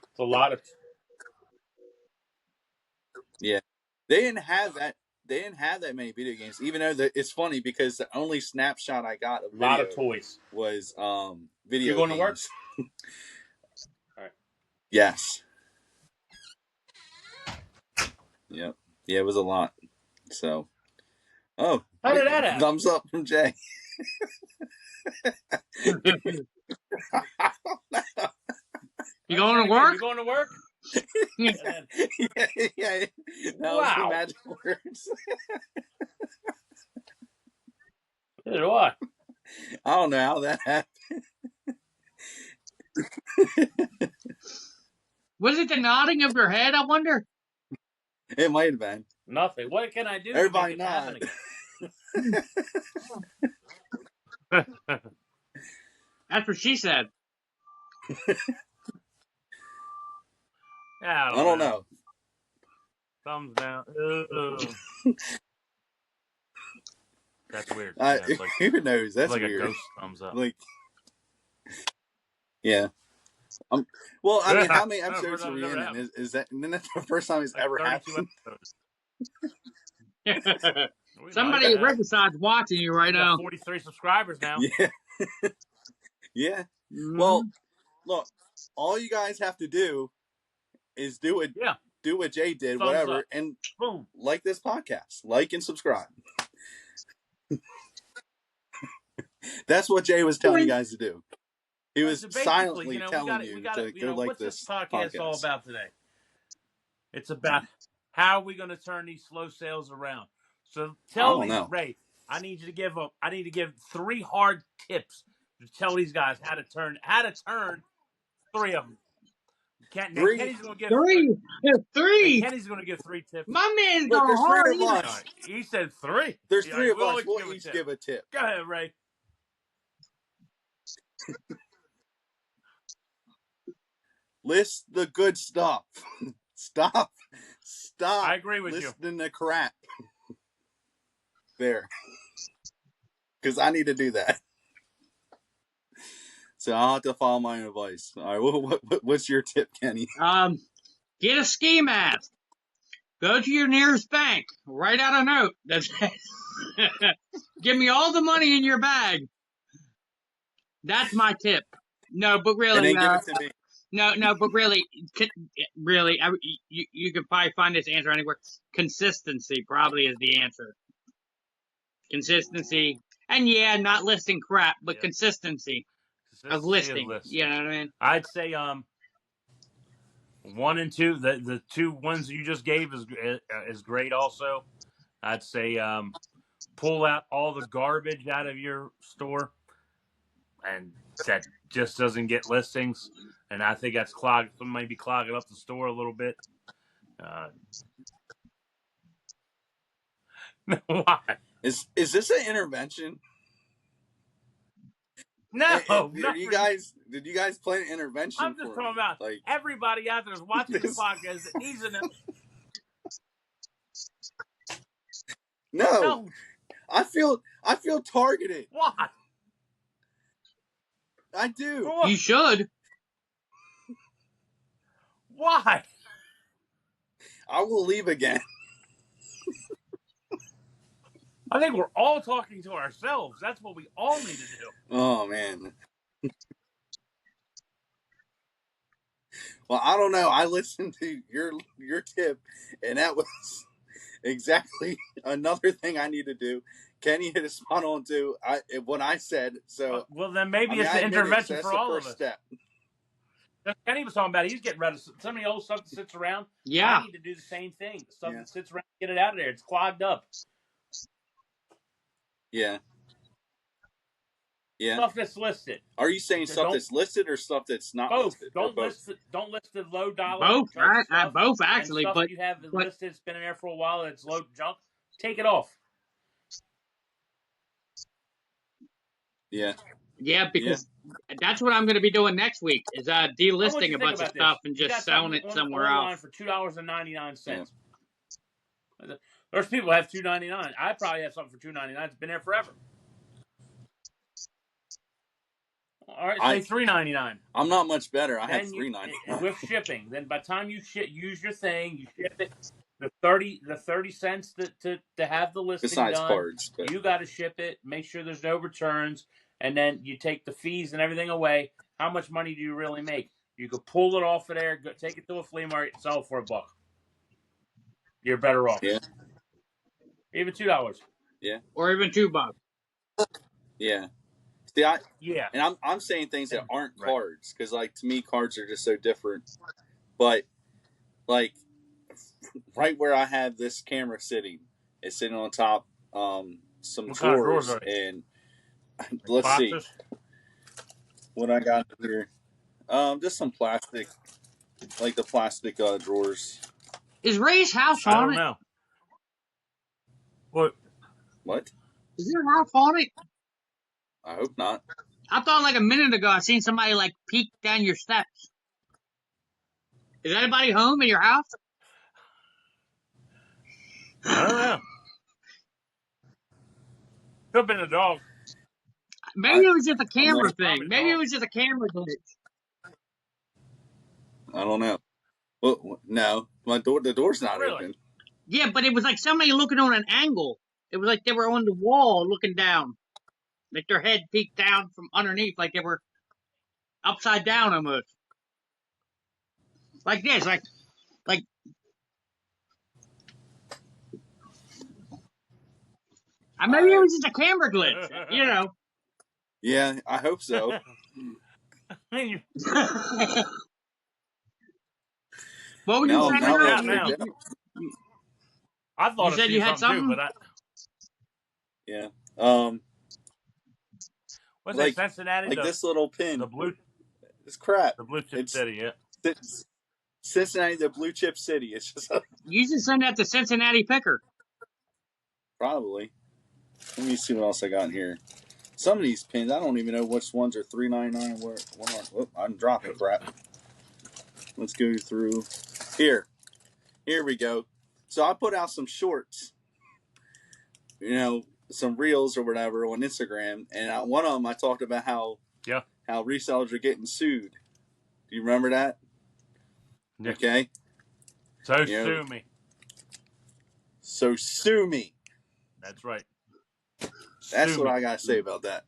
Speaker 1: It's a lot of
Speaker 2: yeah. They didn't have that. They didn't have that many video games. Even though it's funny because the only snapshot I got of video
Speaker 1: toys.
Speaker 2: was video
Speaker 1: You going
Speaker 2: games.
Speaker 1: to work? All right.
Speaker 2: Yes. Yep. Yeah, it was a lot. So, how did that happen? Thumbs up from Jay.
Speaker 3: You going to work?
Speaker 1: You going to work?
Speaker 2: yeah. That was the magic words.
Speaker 1: What?
Speaker 2: I don't know how that happened.
Speaker 3: Was it the nodding of your head, I wonder?
Speaker 2: It might have been.
Speaker 1: Nothing. What can I do?
Speaker 2: Everybody nod.
Speaker 3: That's what she said.
Speaker 1: I don't know. Thumbs down. That's weird. Yeah, like,
Speaker 2: who knows? That's
Speaker 1: like
Speaker 2: weird.
Speaker 1: A ghost thumbs up.
Speaker 2: Like, yeah. Well, I mean, how many episodes are we in? Is that? And then that's the first time it's like ever happened.
Speaker 3: Somebody at Riverside's watching you right now.
Speaker 1: 43 subscribers now.
Speaker 2: Yeah. Yeah. Mm-hmm. Well, look, all you guys have to do is do what Jay did, thumbs whatever, up. And boom, like this podcast, like and subscribe. That's what Jay was telling you guys to do. He was silently telling you to go like this podcast.
Speaker 1: What's this podcast all about today? It's about how are we going to turn these slow sales around. So tell me, Ray, I need to give 3 hard tips to tell these guys how to turn 3 of them. Kenny's going to give
Speaker 3: 3. 3.
Speaker 1: Kenny's going to give 3 tips.
Speaker 3: My man's going hard.
Speaker 1: He said 3.
Speaker 2: There's 3 of us. We'll each give a tip.
Speaker 1: Go ahead, Ray.
Speaker 2: List the good stuff. Stop.
Speaker 1: I agree with you.
Speaker 2: Listening to crap. There. Because I need to do that. So I'll have to follow my own advice. All right, what's your tip, Kenny?
Speaker 3: Get a ski mask. Go to your nearest bank. Write out a note that says, give me all the money in your bag. That's my tip. No, but really,
Speaker 2: and then give it to me.
Speaker 3: No, but really, you can probably find this answer anywhere. Consistency probably is the answer. Consistency, and not listing crap, but consistency of listing. You know what I mean?
Speaker 1: I'd say 1 and 2. The 2 ones you just gave is great. Also, I'd say pull out all the garbage out of your store, and that just doesn't get listings. And I think that's maybe clogging up the store a little bit. Why?
Speaker 2: Is this an intervention?
Speaker 1: No.
Speaker 2: Did you guys plan an intervention?
Speaker 1: I'm just talking about everybody out there is watching the podcast that needs an.
Speaker 2: No. I feel targeted.
Speaker 1: Why?
Speaker 2: I do.
Speaker 3: You should.
Speaker 1: Why?
Speaker 2: I will leave again.
Speaker 1: I think we're all talking to ourselves. That's what we all need to do.
Speaker 2: Oh, man. Well, I don't know. I listened to your tip, and that was exactly another thing I need to do. Kenny hit a spot on too. What I said. So
Speaker 1: well, then maybe it's the intervention for all of us. Step. Kenny was talking about he's getting rid of some of the old stuff that sits around.
Speaker 3: Yeah.
Speaker 1: I need to do the same thing. The stuff that sits around, get it out of there. It's clogged up.
Speaker 2: Yeah. Yeah.
Speaker 1: Stuff that's listed.
Speaker 2: Are you saying stuff that's listed or stuff that's not listed?
Speaker 1: Don't list the low dollar.
Speaker 3: Both. Both actually.
Speaker 1: Stuff
Speaker 3: but
Speaker 1: you have listed, it's been in there for a while. It's low junk. take it off.
Speaker 2: Yeah.
Speaker 3: Yeah, because that's what I'm going to be doing next week is
Speaker 1: I want
Speaker 3: delisting
Speaker 1: you
Speaker 3: a
Speaker 1: to think
Speaker 3: bunch of
Speaker 1: about this.
Speaker 3: stuff and
Speaker 1: You
Speaker 3: just
Speaker 1: got
Speaker 3: selling
Speaker 1: something
Speaker 3: it somewhere
Speaker 1: online
Speaker 3: else.
Speaker 1: for $2.99.
Speaker 3: Yeah.
Speaker 1: There's people who have $2.99. I probably have something for $2.99. It's been there forever. All right, say $3.99.
Speaker 2: I'm not much better. I
Speaker 1: Then
Speaker 2: have $3.99
Speaker 1: with shipping. Then by the time you use your thing, you ship it. The 30 cents to have the listing
Speaker 2: besides
Speaker 1: done.
Speaker 2: cards. But
Speaker 1: You got to ship it. Make sure there's no returns, and then you take the fees and everything away. How much money do you really make? You could pull it off of there, go, take it to a flea market, sell it for $1. You're better off.
Speaker 2: yeah,
Speaker 1: Even $2.
Speaker 2: yeah,
Speaker 3: Or even $2.
Speaker 2: yeah. See,
Speaker 1: Yeah.
Speaker 2: and I'm saying things that aren't
Speaker 1: Right.
Speaker 2: cards because, like, to me, cards are just so different. But like, right where I have this camera sitting, it's sitting on top some
Speaker 1: What kind of drawers
Speaker 2: drawers,
Speaker 1: are they?
Speaker 2: and let's
Speaker 1: Boxes?
Speaker 2: see what I got here. Just some plastic, like the plastic drawers.
Speaker 3: Is Ray's house
Speaker 1: I
Speaker 3: on
Speaker 1: don't
Speaker 3: it?
Speaker 1: know. What?
Speaker 3: Is there a house on it?
Speaker 2: I hope not.
Speaker 3: I thought like a minute ago I seen somebody like peek down your steps. Is anybody home in your house?
Speaker 1: I don't know. Could have been a dog.
Speaker 3: Maybe it was just a camera thing.
Speaker 1: Probably
Speaker 3: Maybe it
Speaker 1: dog.
Speaker 3: was just a camera glitch.
Speaker 2: I don't know. Well, no, the door's not
Speaker 1: Really?
Speaker 2: open.
Speaker 3: Yeah, but it was like somebody looking on an angle. It was like they were on the wall looking down. Like their head peeked down from underneath, like they were upside down almost. Like this, like maybe it was just a camera glitch, you know.
Speaker 2: Yeah, I hope so.
Speaker 3: What were you saying?
Speaker 1: now
Speaker 3: Now?
Speaker 1: now. I thought
Speaker 3: You said you had
Speaker 1: something too,
Speaker 3: something?
Speaker 1: but
Speaker 2: Yeah.
Speaker 1: what's
Speaker 2: like,
Speaker 1: that? Cincinnati?
Speaker 2: like this little pin.
Speaker 1: The blue.
Speaker 2: It's crap.
Speaker 1: The blue chip city. Yeah.
Speaker 2: Cincinnati, the blue chip city. It's just
Speaker 3: You should send that to Cincinnati Picker.
Speaker 2: probably. Let me see what else I got in here. Some of these pins, I don't even know which ones are $3.99. Whoop, I'm dropping crap. Let's go through here. Here we go. So I put out some shorts, some reels or whatever on Instagram, and one of them I talked about how resellers are getting sued. Do you remember that?
Speaker 1: Yeah.
Speaker 2: Okay.
Speaker 1: So sue me.
Speaker 2: So sue me.
Speaker 1: That's right.
Speaker 2: That's what I gotta say about that.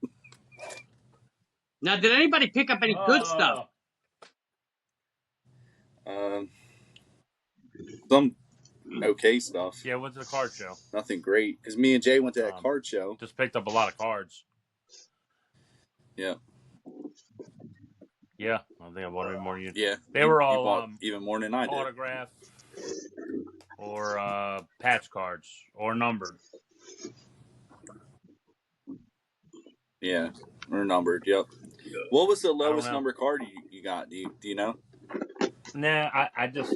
Speaker 3: Now, did anybody pick up any good stuff?
Speaker 2: Some okay stuff.
Speaker 1: Yeah, went to the card show.
Speaker 2: Nothing great because me and Jay went to that card show.
Speaker 1: Just picked up a lot of cards.
Speaker 2: Yeah.
Speaker 1: Yeah, I think I bought more than you.
Speaker 2: Yeah.
Speaker 1: They were all
Speaker 2: even more than I did.
Speaker 1: Autographed or patch cards or numbered.
Speaker 2: Yeah, or numbered. Yep. What was the lowest number card you got? Do you know?
Speaker 1: Nah, I just.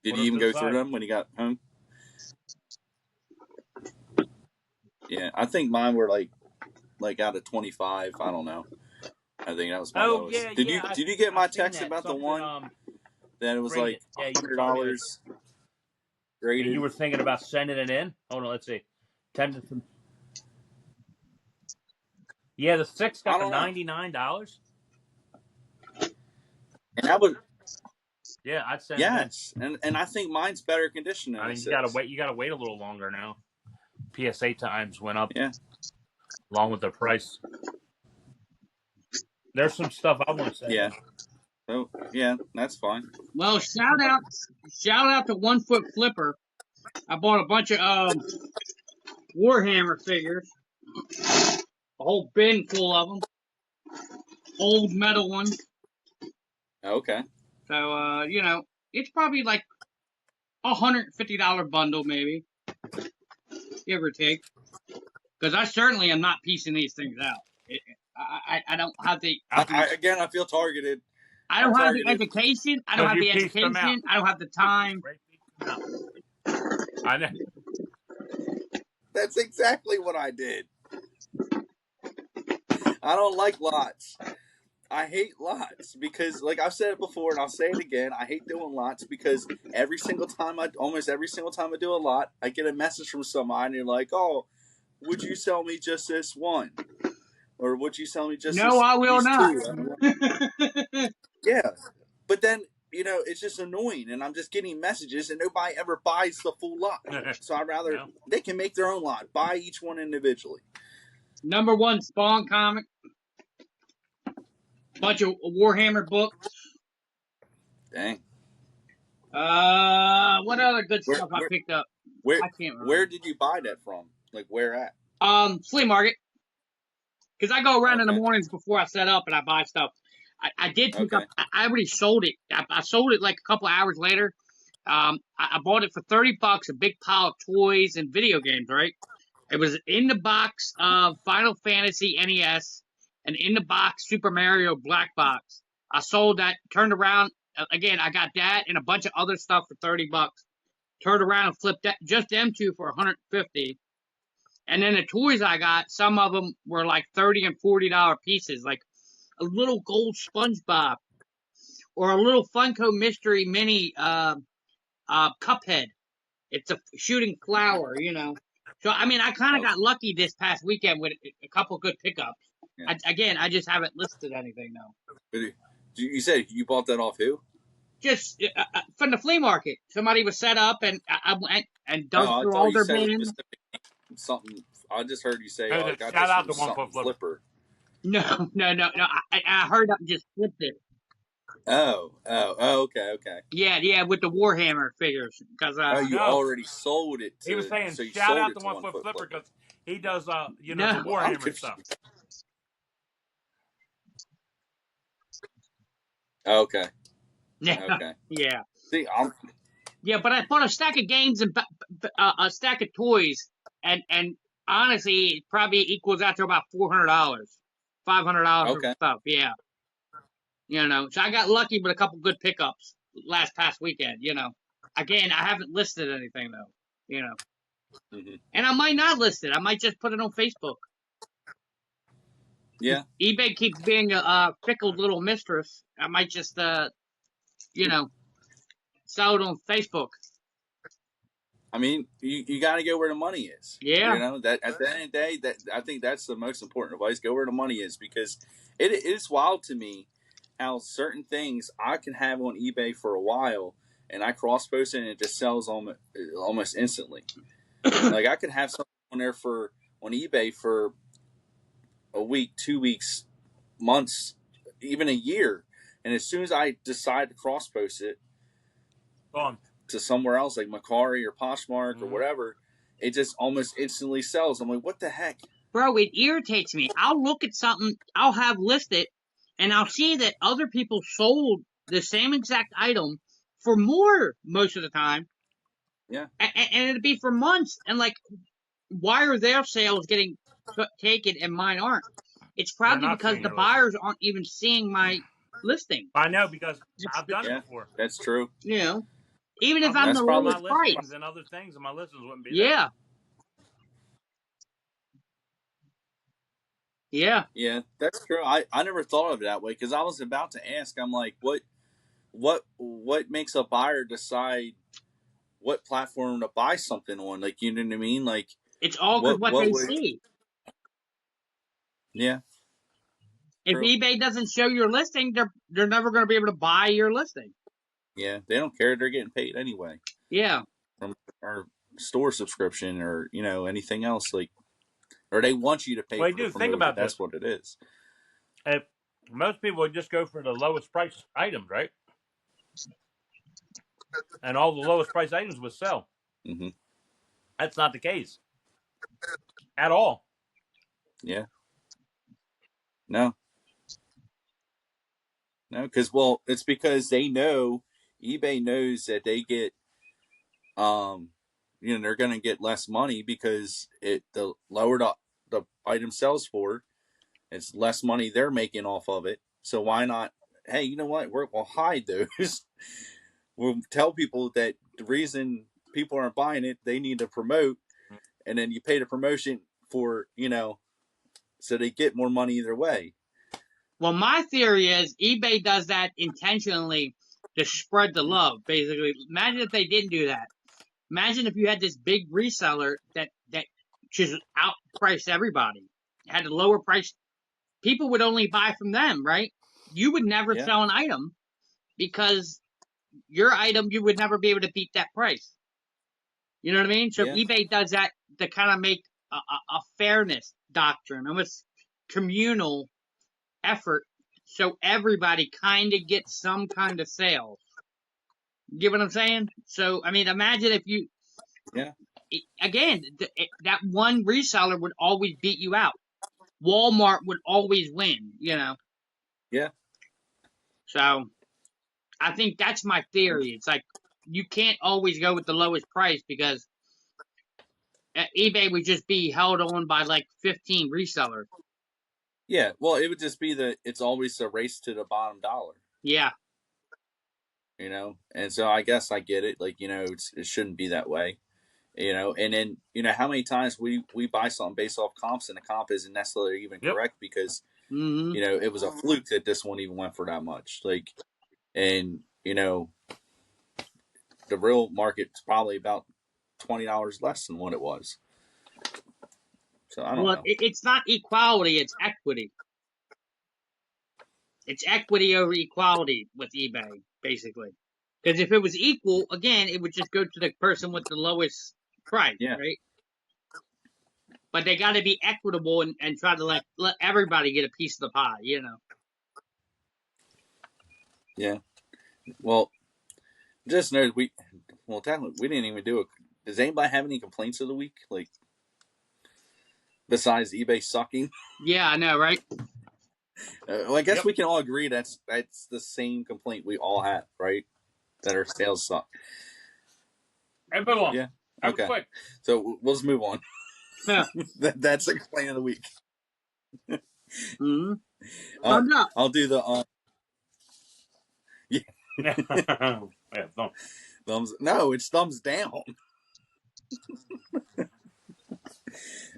Speaker 2: Did you even go through them when you got home? Yeah, I think mine were like out of 25. I don't know. I think that was my lowest.
Speaker 1: Yeah,
Speaker 2: did you get my text about the one that it was like $100 graded?
Speaker 1: You were thinking about sending it in? Hold on, let's see. 10 to. Yeah, the 6 got the $99.
Speaker 2: And that was.
Speaker 1: Yeah, I'd send
Speaker 2: it in. and I think mine's better condition than
Speaker 1: you gotta wait. You gotta wait a little longer now. PSA times went up.
Speaker 2: Yeah.
Speaker 1: Along with the price. There's some stuff I want to say.
Speaker 2: Yeah. Oh, yeah, that's fine.
Speaker 3: Well, shout out to 1 Foot Flipper. I bought a bunch of Warhammer figures. A whole bin full of them. Old metal ones.
Speaker 2: Okay.
Speaker 3: So, it's probably like $150 bundle, maybe. Give or take. Because I certainly am not piecing these things out. I don't have the...
Speaker 2: Again, I feel targeted.
Speaker 3: I don't have the education. I don't have the education. I don't have the time.
Speaker 1: I know.
Speaker 2: That's exactly what I did. I don't like lots. I hate lots because, like I've said it before, and I'll say it again. I hate doing lots because almost every single time I do a lot, I get a message from somebody, and you're like, "Oh, would you sell me just this one, or would you sell me just
Speaker 3: No, I will
Speaker 2: these
Speaker 3: not.
Speaker 2: two?" Yeah, but then it's just annoying, and I'm just getting messages, and nobody ever buys the full lot. So I'd rather they can make their own lot, buy each one individually.
Speaker 3: Number one Spawn comic. Bunch of Warhammer books.
Speaker 2: Dang.
Speaker 3: What other good stuff I picked up?
Speaker 2: Where
Speaker 3: I can't remember.
Speaker 2: where did you buy that from? Like where at?
Speaker 3: Flea market. Because I go around in the
Speaker 2: Okay.
Speaker 3: mornings before I set up and I buy stuff. I did pick up.
Speaker 2: Okay.
Speaker 3: I already sold it. I sold it like a couple hours later. I bought it for $30, a big pile of toys and video games. Right. It was in the box of Final Fantasy NES and in the box Super Mario Black Box. I sold that. Turned around again. I got that and a bunch of other stuff for $30. Turned around and flipped that, just them two for 150. And then the toys I got, some of them were like $30 and $40 pieces, like a little gold SpongeBob or a little Funko Mystery Mini Cuphead. It's a shooting flower, So I mean, I kind of got lucky this past weekend with a couple good pickups.
Speaker 2: Yeah.
Speaker 3: I just haven't listed anything though.
Speaker 2: But you said you bought that off who?
Speaker 3: Just from the flea market. Somebody was set up, and I went and dug
Speaker 2: Oh, I
Speaker 3: through
Speaker 2: thought
Speaker 3: all
Speaker 2: you
Speaker 3: their
Speaker 2: said
Speaker 3: bins.
Speaker 2: something. I just heard you say,
Speaker 1: Hey,
Speaker 2: "Oh, I got
Speaker 1: shout
Speaker 2: this
Speaker 1: out
Speaker 2: from
Speaker 1: to One
Speaker 2: something
Speaker 1: Foot Flipper.
Speaker 2: flipper."
Speaker 3: No. I heard up and just flipped it.
Speaker 2: Oh, okay.
Speaker 3: Yeah, with the Warhammer figures, because
Speaker 2: You
Speaker 1: No.
Speaker 2: already sold it.
Speaker 1: He was saying
Speaker 2: so you
Speaker 1: shout
Speaker 2: sold
Speaker 1: out
Speaker 2: it
Speaker 1: to
Speaker 2: to
Speaker 1: One Foot Flipper because he does the
Speaker 3: No.
Speaker 2: I'm
Speaker 1: Warhammer
Speaker 2: confused.
Speaker 1: stuff.
Speaker 2: Okay.
Speaker 3: Yeah,
Speaker 2: Okay.
Speaker 3: yeah,
Speaker 2: See,
Speaker 3: yeah. But I bought a stack of games and a stack of toys, and honestly, it probably equals out to about $400, $500 worth
Speaker 2: okay.
Speaker 3: of stuff. Yeah, So I got lucky with a couple good pickups past weekend. Again, I haven't listed anything though.
Speaker 2: Mm-hmm.
Speaker 3: And I might not list it. I might just put it on Facebook.
Speaker 2: Yeah.
Speaker 3: eBay keeps being a fickle little mistress. I might just sell it on Facebook.
Speaker 2: I mean, you got to go where the money is.
Speaker 3: Yeah.
Speaker 2: That at the end of the day, that I think that's the most important advice. Go where the money is, because it is wild to me how certain things I can have on eBay for a while, and I cross post it and it just sells almost instantly. Like I could have something on there on eBay for a week, 2 weeks, months, even a year, and as soon as I decide to cross post it to somewhere else like Macari or Poshmark or whatever, it just almost instantly sells. I'm like, what the heck?
Speaker 3: Bro, it irritates me. I'll look at something I'll have listed, and I'll see that other people sold the same exact item for more most of the time.
Speaker 2: Yeah.
Speaker 3: And it'd be for months. And like, why are their sales getting taken and mine aren't? It's probably because the buyers aren't even seeing my listing.
Speaker 1: I know, because I've done it before.
Speaker 2: That's true.
Speaker 3: Even if I'm the lowest price.
Speaker 1: And other things, and my listings wouldn't be
Speaker 3: there. Yeah.
Speaker 2: Yeah, that's true. I never thought of it that way, because I was about to ask. I'm like, what makes a buyer decide what platform to buy something on? Like, you know what I mean? Like,
Speaker 3: it's all because what they see.
Speaker 2: Yeah.
Speaker 3: If eBay doesn't show your listing, they're never going to be able to buy your listing.
Speaker 2: Yeah, they don't care. They're getting paid anyway.
Speaker 3: Yeah.
Speaker 2: From our store subscription or anything else, like, or they want you to pay.
Speaker 1: Well,
Speaker 2: for the
Speaker 1: think about
Speaker 2: that's what it is.
Speaker 1: If most people would just go for the lowest price items, right? And all the lowest price items would sell.
Speaker 2: Mm-hmm.
Speaker 1: That's not the case at all.
Speaker 2: Yeah. No, because it's because they know, eBay knows that they get, they're going to get less money because the lower the item sells for, it's less money they're making off of it. So why not? Hey, you know what? We'll hide those. We'll tell people that the reason people aren't buying it, they need to promote, and then you pay the promotion for, so they get more money either way.
Speaker 3: Well, my theory is eBay does that intentionally to spread the love, basically. Imagine if they didn't do that. Imagine if you had this big reseller that just outpriced everybody, had a lower price. People would only buy from them, right? You would never
Speaker 2: Yeah.
Speaker 3: sell an item because your item, you would never be able to beat that price. You know what I mean? So
Speaker 2: Yeah.
Speaker 3: eBay does that to kind of make a fairness doctrine, almost communal effort, so everybody kind of gets some kind of sales. You get what I'm saying? So, I mean, imagine if you,
Speaker 2: Yeah.
Speaker 3: again, that one reseller would always beat you out. Walmart would always win,
Speaker 2: Yeah.
Speaker 3: So, I think that's my theory. It's like you can't always go with the lowest price because eBay would just be held on by like 15 resellers.
Speaker 2: Yeah. Well, it would just be it's always a race to the bottom dollar.
Speaker 3: Yeah.
Speaker 2: And so I guess I get it. Like, it shouldn't be that way. And then how many times we buy something based off comps and the comp isn't necessarily even correct because it was a fluke that this one even went for that much. Like, and the real market's probably about $20 less than what it was. So I don't know.
Speaker 3: It's not equality; it's equity. It's equity over equality with eBay, basically. Because if it was equal, again, it would just go to the person with the lowest price, right? But they got to be equitable and try to let everybody get a piece of the pie,
Speaker 2: Yeah. Well, just know technically we didn't even do it. Does anybody have any complaints of the week? Like, besides eBay sucking?
Speaker 3: Yeah, I know, right?
Speaker 2: Well, I guess we can all agree that's the same complaint we all have, right? That our sales suck.
Speaker 1: And move on.
Speaker 2: Yeah. Okay.
Speaker 1: Quick.
Speaker 2: So we'll just move on.
Speaker 3: Yeah.
Speaker 2: That's the complaint of the week.
Speaker 3: Mm-hmm.
Speaker 2: I'll do the
Speaker 1: yeah,
Speaker 2: thumbs. No, it's thumbs down.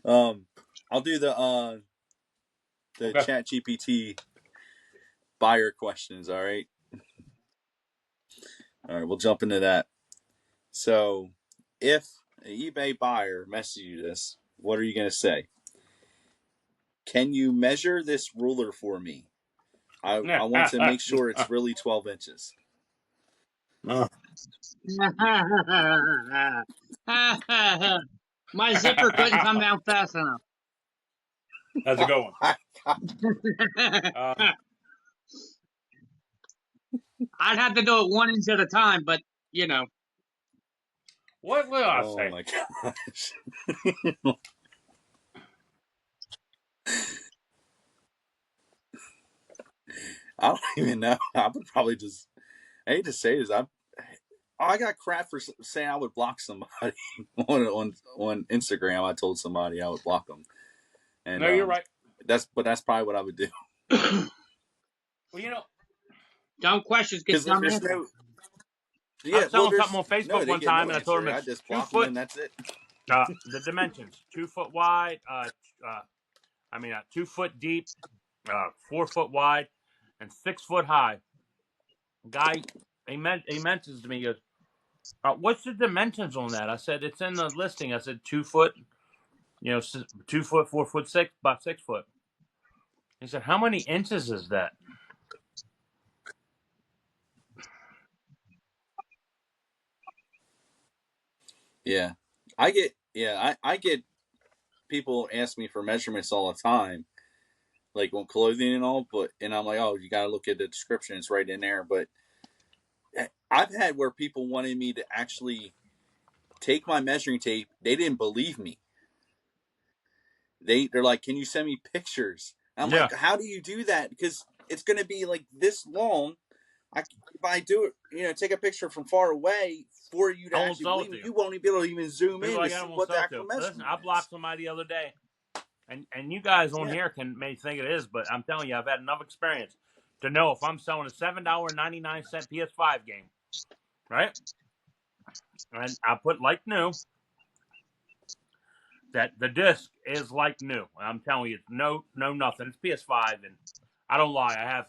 Speaker 2: I'll do the Chat GPT buyer questions. All right. All right, we'll jump into that. So, if an eBay buyer messages you this, what are you going to say? Can you measure this ruler for me? I want to make sure it's really 12 inches.
Speaker 3: My zipper couldn't come down fast enough.
Speaker 1: That's a good one.
Speaker 3: I'd have to do it 1 inch at a time, but
Speaker 1: What will I say?
Speaker 2: Oh my gosh. I don't even know. I would probably just. I hate to say this. I got crap for saying I would block somebody on Instagram. I told somebody I would block them. And,
Speaker 1: no, you're right.
Speaker 2: That's probably what I would do.
Speaker 1: Well,
Speaker 3: dumb questions get dumb answers.
Speaker 1: I was selling something on Facebook one time, and I told them
Speaker 2: I
Speaker 1: it's
Speaker 2: just
Speaker 1: 2
Speaker 2: block
Speaker 1: foot.
Speaker 2: them and that's it.
Speaker 1: The dimensions: 2 foot wide. 2 foot deep, 4 foot wide, and 6 foot high. Guy, he mentions to me, he goes, "What's the dimensions on that?" I said, "It's in the listing." I said, 2 foot, 2 foot, 4 foot 6, about 6 foot. He said, "How many inches is that?"
Speaker 2: Yeah, I get people ask me for measurements all the time, like on clothing and all. And I'm like, oh, you got to look at the description; it's right in there. But I've had where people wanted me to actually take my measuring tape. They didn't believe me. They're like, can you send me pictures? I'm like, how do you do that? Because it's going to be like this long. If I do it, take a picture from far away for you to actually believe me, you won't be able to even zoom in to see what the actual measurement is.
Speaker 1: I blocked somebody the other day, and you guys on here may think it is, but I'm telling you, I've had enough experience to know if I'm selling a $7.99 PS5 game, right? And I put like new. that the disc is like new. I'm telling you, it's no nothing. It's PS5, and I don't lie. I have,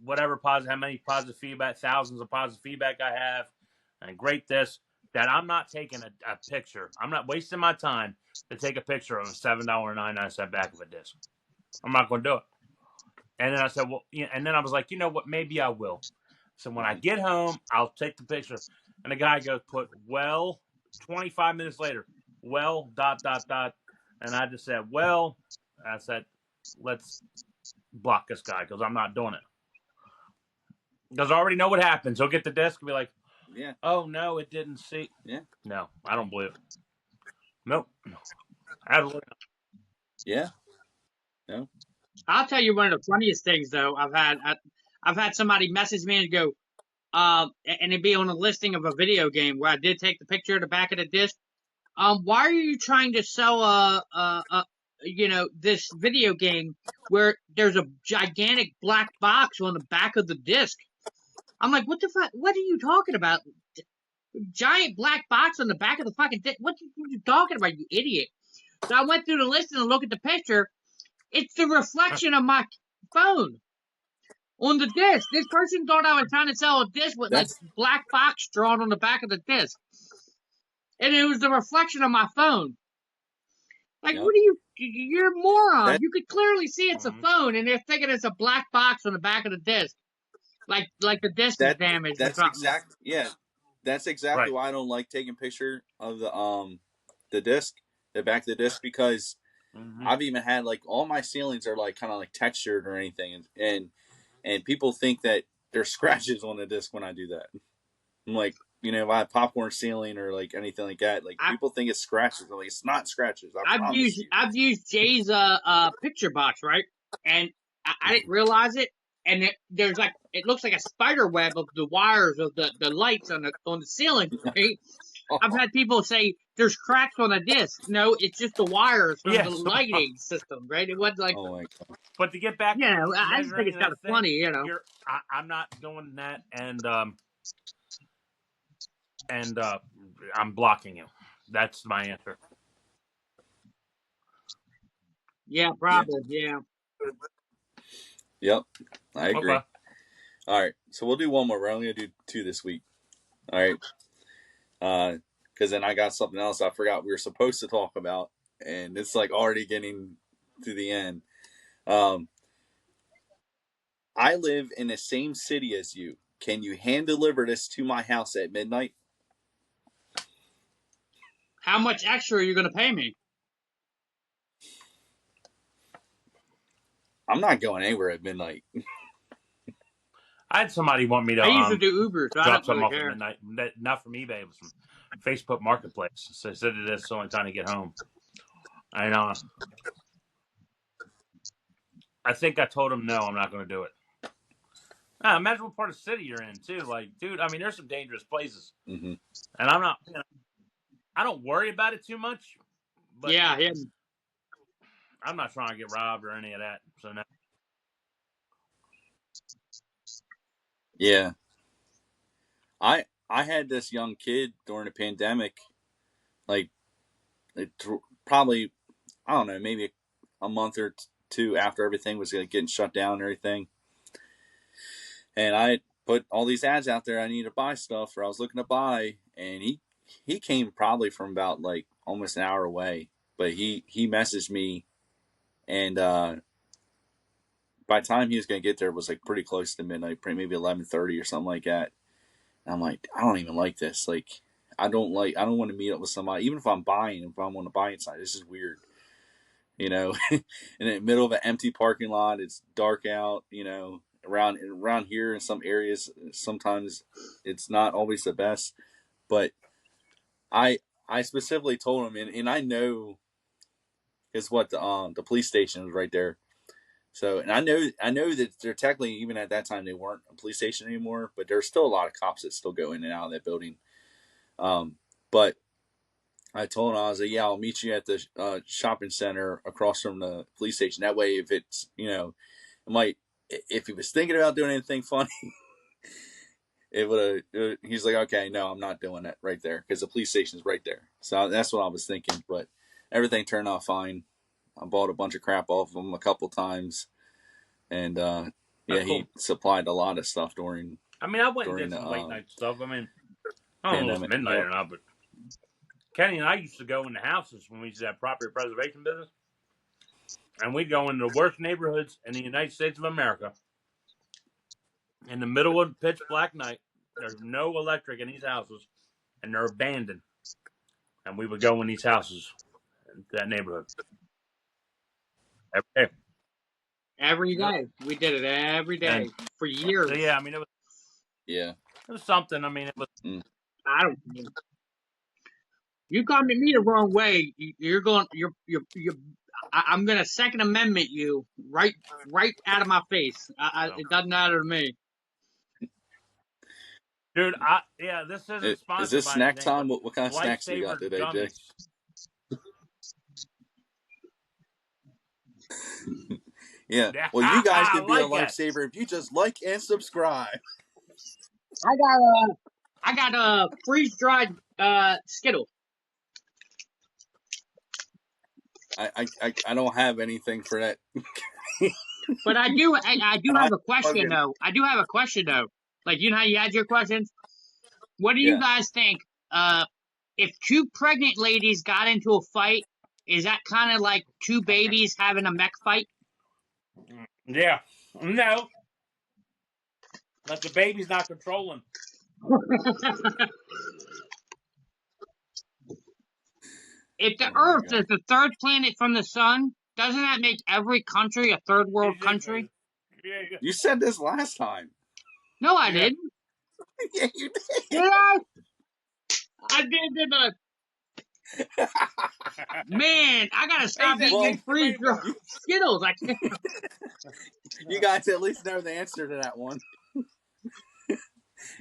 Speaker 1: whatever positive, how many positive feedback, thousands of positive feedback I have, and great disc. That I'm not taking a picture. I'm not wasting my time to take a picture of a $7.99 back of a disc. I'm not going to do it. And then I said, well, and then I was like, you know what? Maybe I will. So when I get home, I'll take the picture. And the guy goes, 25 minutes later, dot, dot, dot. And I just said, I said, let's block this guy because I'm not doing it. Because I already know what happens. He'll get the disc and be like,
Speaker 2: Yeah.
Speaker 1: oh, no, it didn't see.
Speaker 2: Yeah.
Speaker 1: No, I don't believe it. Nope. Absolutely not.
Speaker 2: Yeah. No.
Speaker 3: I'll tell you one of the funniest things though. I've had somebody message me and go, and it'd be on a listing of a video game where I did take the picture of the back of the disc. Why are you trying to sell this video game where there's a gigantic black box on the back of the disc? I'm like, what the fuck? What are you talking about? Giant black box on the back of the fucking disc? What are you talking about, you idiot? So I went through the list and looked at the picture. It's the reflection of my phone on the disc. This person thought I was trying to sell a disc with like black box drawn on the back of the disc. And it was the reflection of my phone. Like,
Speaker 2: Yep.
Speaker 3: what are you're a moron. You could clearly see it's a phone, and they're thinking it's a black box on the back of the disc. Like the disc is damaged or something.
Speaker 2: That's exactly why I don't like taking picture of the disc, the back of the disc, because I've even had like all my ceilings are like kind of like textured or anything, and people think that there's scratches on the disc when I do that. I'm like, if I have popcorn ceiling or like anything like that, like people think it's scratches. I'm like, it's not scratches. I've
Speaker 3: used Jay's picture box, right? And I didn't realize it. And there's like, it looks like a spider web of the wires of the lights on the ceiling. Right? I've had people say there's cracks on the disc. No, it's just the wires from the lighting system, right? It wasn't like.
Speaker 2: Oh my God.
Speaker 1: But to get back,
Speaker 3: I just think it's kind of funny,
Speaker 1: I'm not doing that, and I'm blocking you. That's my answer.
Speaker 3: Yeah, probably. Yeah.
Speaker 2: Yep, I agree.
Speaker 1: Okay.
Speaker 2: All right, so we'll do one more. We're only gonna do 2 this week. All right, because then I got something else I forgot we were supposed to talk about, and it's like already getting to the end. I live in the same city as you. Can you hand deliver this to my house at midnight?
Speaker 3: How much extra are you going to pay me?
Speaker 2: I'm not going anywhere at midnight.
Speaker 1: I had somebody want me to.
Speaker 3: I usually do Uber, so
Speaker 1: drop
Speaker 3: I don't
Speaker 1: something
Speaker 3: really
Speaker 1: off
Speaker 3: care.
Speaker 1: at midnight. Not from eBay. It was from Facebook Marketplace. So I said it is the only time to get home. I know. I think I told him no. I'm not going to do it. Imagine what part of the city you're in too. Like, dude, I mean, there's some dangerous places, and I'm not. I don't worry about it too much. But
Speaker 3: yeah.
Speaker 1: I'm not trying to get robbed or any of that. So no.
Speaker 2: Yeah. I had this young kid during the pandemic, like probably, I don't know, maybe a month or 2 after everything was getting shut down and everything. And I put all these ads out there. I needed to buy stuff, or I was looking to buy, and he came probably from about like almost an hour away, but he messaged me, and by the time he was going to get there, it was like pretty close to midnight, maybe 11:30 or something like that. And I'm like, I don't even like this. Like, I don't want to meet up with somebody, even if I'm buying. If I want to buy inside, this is weird. In the middle of an empty parking lot, it's dark out. Around here in some areas, sometimes it's not always the best. But I specifically told him, and I know, because what the police station was right there. So, and I know that they're technically, even at that time, they weren't a police station anymore, but there's still a lot of cops that still go in and out of that building. But I told him, I was like, yeah, I'll meet you at the shopping center across from the police station. That way, if it's, if he was thinking about doing anything funny, he's like, okay, no, I'm not doing that right there, because the police station's right there. So that's what I was thinking. But everything turned out fine. I bought a bunch of crap off of him a couple times, and yeah,
Speaker 1: That's cool.
Speaker 2: he supplied a lot of stuff during
Speaker 1: I mean, I went and
Speaker 2: during
Speaker 1: did
Speaker 2: the
Speaker 1: some late night stuff. I mean, I don't know if it's
Speaker 2: pandemic.
Speaker 1: midnight
Speaker 2: Yep.
Speaker 1: or not, but Kenny and I used to go into houses when we used to have property preservation business, and we'd go into the worst neighborhoods in the United States of America. In the middle of pitch black night, there's no electric in these houses, and they're abandoned. And we would go in these houses, in that neighborhood, every day.
Speaker 3: Every
Speaker 1: Yep.
Speaker 3: day. We did it every day
Speaker 1: And
Speaker 3: for
Speaker 1: so,
Speaker 3: years.
Speaker 1: yeah, I mean,
Speaker 2: Yeah.
Speaker 1: it was something. I mean, it was.
Speaker 3: I don't. You come at me the wrong way, you're going. I'm going to Second Amendment you right out of my face.
Speaker 1: So.
Speaker 3: It doesn't matter to me.
Speaker 1: Dude, yeah, this isn't
Speaker 2: Is
Speaker 1: sponsored
Speaker 2: this
Speaker 1: by
Speaker 2: snack
Speaker 1: anything, but
Speaker 2: time? What kind of snacks we
Speaker 1: Lifesaver
Speaker 2: got today, Jay?
Speaker 1: gummies.
Speaker 2: Yeah.
Speaker 1: Yeah,
Speaker 2: Well, you guys
Speaker 1: I
Speaker 2: can be a
Speaker 1: like it.
Speaker 2: lifesaver if you just like and subscribe.
Speaker 3: I got a freeze dried Skittle.
Speaker 2: I don't have anything for that.
Speaker 3: But I do have a question
Speaker 2: Bargain.
Speaker 3: though. Like, you know how you had your questions? What do you
Speaker 2: Yeah.
Speaker 3: guys think? If two pregnant ladies got into a fight, is that kind of like two babies having a mech fight?
Speaker 1: Yeah. No. But the baby's not controlling.
Speaker 3: If the
Speaker 2: Oh
Speaker 3: Earth
Speaker 2: my
Speaker 3: is
Speaker 2: God.
Speaker 3: the third planet from the sun, doesn't that make every country a third world country?
Speaker 1: Yeah.
Speaker 2: You said this last time.
Speaker 3: No, I
Speaker 1: Yeah.
Speaker 3: didn't.
Speaker 2: Yeah, you
Speaker 3: Did I? I did, didn't I? Man, I gotta stop
Speaker 1: He said
Speaker 3: eating
Speaker 2: Well,
Speaker 3: these
Speaker 1: taste the
Speaker 3: freeze
Speaker 1: rainbow.
Speaker 3: dried Skittles. I can't.
Speaker 2: you guys at least know the answer to that one.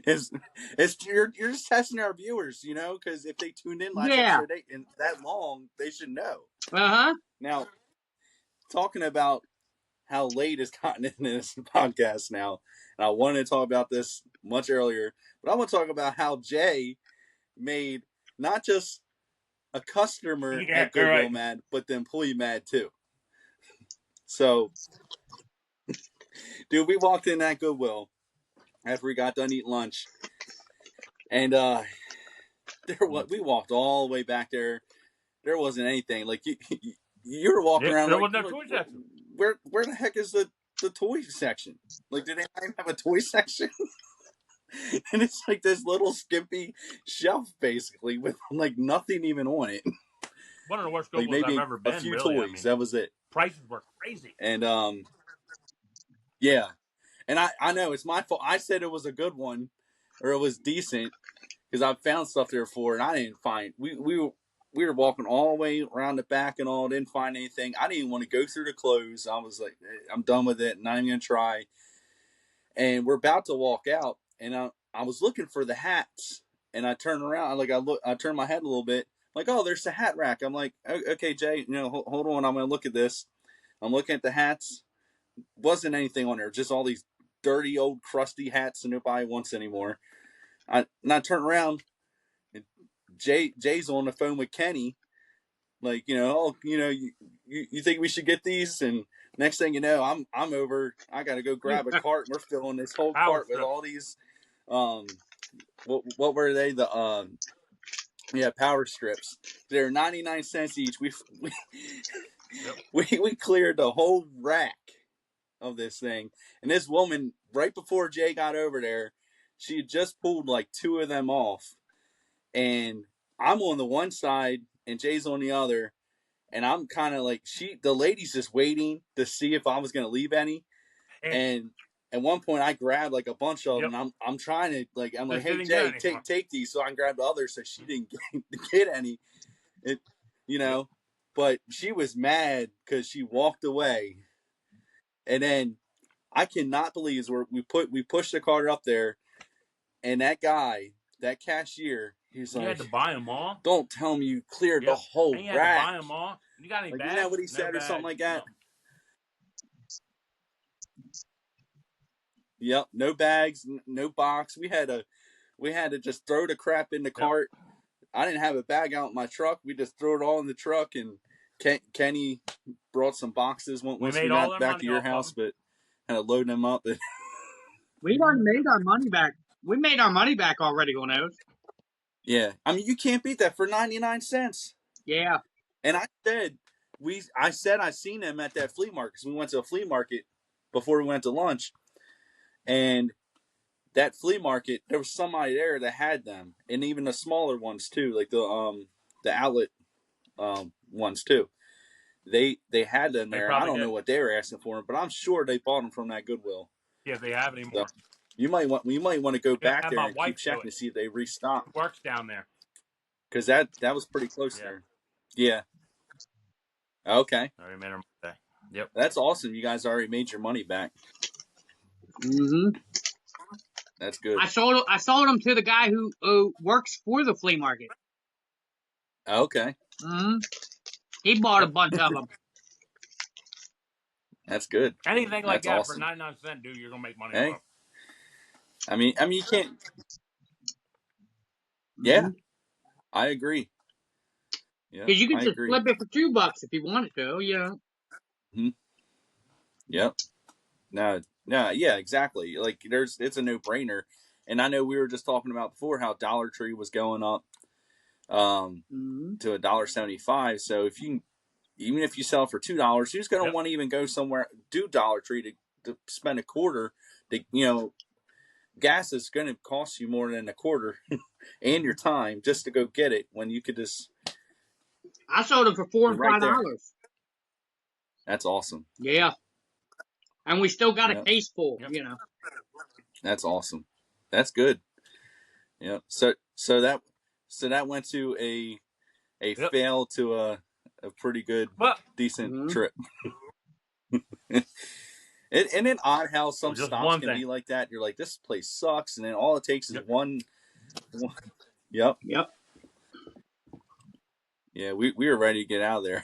Speaker 2: It's you're just testing our viewers, you know, because if they tuned in last
Speaker 3: Yeah.
Speaker 2: episode and that long, they should know.
Speaker 3: Uh huh.
Speaker 2: Now, talking about how late it's gotten in this podcast now, and I wanted to talk about this much earlier, but I want to talk about how Jay made not just a customer
Speaker 1: Yeah,
Speaker 2: at Goodwill
Speaker 1: right.
Speaker 2: mad, but the employee mad too. So, dude, we walked in that Goodwill after we got done eating lunch, and we walked all the way back there. There wasn't anything like you were walking around
Speaker 1: There
Speaker 2: like,
Speaker 1: was no toy section.
Speaker 2: where the heck is the toy section? Like, did they not even have a toy section? And it's like this little skimpy shelf basically with like nothing even on it.
Speaker 1: One of the worst
Speaker 2: Like
Speaker 1: Goodwills I've
Speaker 2: maybe
Speaker 1: ever
Speaker 2: a
Speaker 1: been,
Speaker 2: few
Speaker 1: really.
Speaker 2: toys.
Speaker 1: I mean,
Speaker 2: That was it.
Speaker 1: prices were crazy.
Speaker 2: And yeah. And I know it's my fault. I said it was a good one or it was decent because I've found stuff there before and I didn't find we were walking all the way around the back and all, didn't find anything. I didn't even want to go through the clothes. I was like, I'm done with it, not even gonna try. And we're about to walk out, and I was looking for the hats, and I turned around, I turned my head a little bit, like, oh, there's the hat rack. I'm like, okay, Jay, hold on, I'm gonna look at this. I'm looking at the hats. Wasn't anything on there, just all these dirty old crusty hats that nobody wants anymore. I turned around, and Jay's on the phone with Kenny, like, you think we should get these? And next thing you know, I'm over. I got to go grab a cart. And we're filling this whole
Speaker 1: Power
Speaker 2: cart with
Speaker 1: strips.
Speaker 2: all these. What were they? Power strips. They're 99 cents each.
Speaker 1: Yep.
Speaker 2: We cleared the whole rack of this thing. And this woman, right before Jay got over there, she had just pulled like two of them off. And I'm on the one side and Jay's on the other. And I'm kind of like, the lady's just waiting to see if I was going to leave any. And at one point I grabbed like a bunch of them. And I'm trying to I'm like, hey Jay, take these so I can grab the others. So she didn't get any. It, but she was mad because she walked away. And then I cannot believe we pushed the cart up there, and that guy, that cashier, he's
Speaker 1: You
Speaker 2: like,
Speaker 1: had to buy them all.
Speaker 2: don't tell me you cleared the whole
Speaker 1: and you
Speaker 2: rack.
Speaker 1: Had to buy them all. You got any bags?
Speaker 2: Isn't that what he
Speaker 1: No
Speaker 2: said
Speaker 1: bags.
Speaker 2: or something like that?
Speaker 1: No.
Speaker 2: Yep, no bags, no box. We had to just throw the crap in the cart, I didn't have a bag out in my truck. We just threw it all in the truck, and Kenny brought some boxes once we
Speaker 1: all
Speaker 2: got
Speaker 1: our
Speaker 2: back
Speaker 1: money
Speaker 2: to your
Speaker 1: off
Speaker 2: house,
Speaker 1: of
Speaker 2: but kind of loading them up.
Speaker 3: We done made our money back. We made our money back already on those.
Speaker 2: Yeah, I mean, you can't beat that for 99 cents.
Speaker 3: Yeah.
Speaker 2: And I said I seen them at that flea market. So we went to a flea market before we went to lunch, and that flea market, there was somebody there that had them, and even the smaller ones too, like the outlet ones too. They had them
Speaker 1: they
Speaker 2: there. I
Speaker 1: probably
Speaker 2: don't know
Speaker 1: did.
Speaker 2: what they were asking for them, but I'm sure they bought them from that Goodwill.
Speaker 1: Yeah, if they have
Speaker 2: So
Speaker 1: anymore.
Speaker 2: you might want to go
Speaker 1: Yeah,
Speaker 2: back
Speaker 1: have
Speaker 2: there
Speaker 1: my
Speaker 2: and keep
Speaker 1: wife do
Speaker 2: checking
Speaker 1: it.
Speaker 2: to see if they restock,
Speaker 1: She works down there.
Speaker 2: because that was pretty close
Speaker 1: Yeah.
Speaker 2: there. Yeah. Okay.
Speaker 1: I made her money back. Yep.
Speaker 2: That's awesome. You guys already made your money back.
Speaker 3: Mm-hmm.
Speaker 2: That's good.
Speaker 3: I sold them to the guy who works for the flea market.
Speaker 2: Okay.
Speaker 3: Mm-hmm. He bought a
Speaker 1: Yep.
Speaker 3: bunch of them.
Speaker 2: That's good.
Speaker 1: Anything like
Speaker 2: That's
Speaker 1: that for
Speaker 2: awesome.
Speaker 1: 99 cents, dude, you're gonna make money
Speaker 2: Hey,
Speaker 1: off.
Speaker 2: I mean, you can't.
Speaker 3: Mm-hmm.
Speaker 2: Yeah, I agree. Yeah,
Speaker 3: Because you could
Speaker 2: I
Speaker 3: just
Speaker 2: agree.
Speaker 3: flip it for $2 if you wanted to, you know.
Speaker 2: Mm-hmm. Yep. No, no, yeah, exactly. Like, it's a no brainer. And I know we were just talking about before how Dollar Tree was going up
Speaker 3: Mm-hmm.
Speaker 2: to $1.75. So even if you sell for $2, who's going to
Speaker 1: Yep.
Speaker 2: want to even go somewhere do Dollar Tree to spend a quarter? To gas is going to cost you more than a quarter, and your time just to go get it when you could just
Speaker 3: I sold them for $4
Speaker 2: you're
Speaker 3: and
Speaker 2: right there.
Speaker 3: $5.
Speaker 2: That's awesome.
Speaker 3: Yeah. And we still got a
Speaker 2: Yep.
Speaker 3: case full,
Speaker 1: Yep.
Speaker 3: you know.
Speaker 2: That's awesome. That's good. Yep. So that went to a
Speaker 1: Yep.
Speaker 2: fail to a pretty good,
Speaker 1: Well,
Speaker 2: decent
Speaker 3: Mm-hmm.
Speaker 2: trip. Isn't it odd how some
Speaker 1: just
Speaker 2: stops
Speaker 1: one
Speaker 2: can
Speaker 1: thing.
Speaker 2: be like that? You're like, this place sucks, and then all it takes is
Speaker 1: Yep.
Speaker 2: one. Yep.
Speaker 3: Yep.
Speaker 2: Yeah, we were ready to get out of there.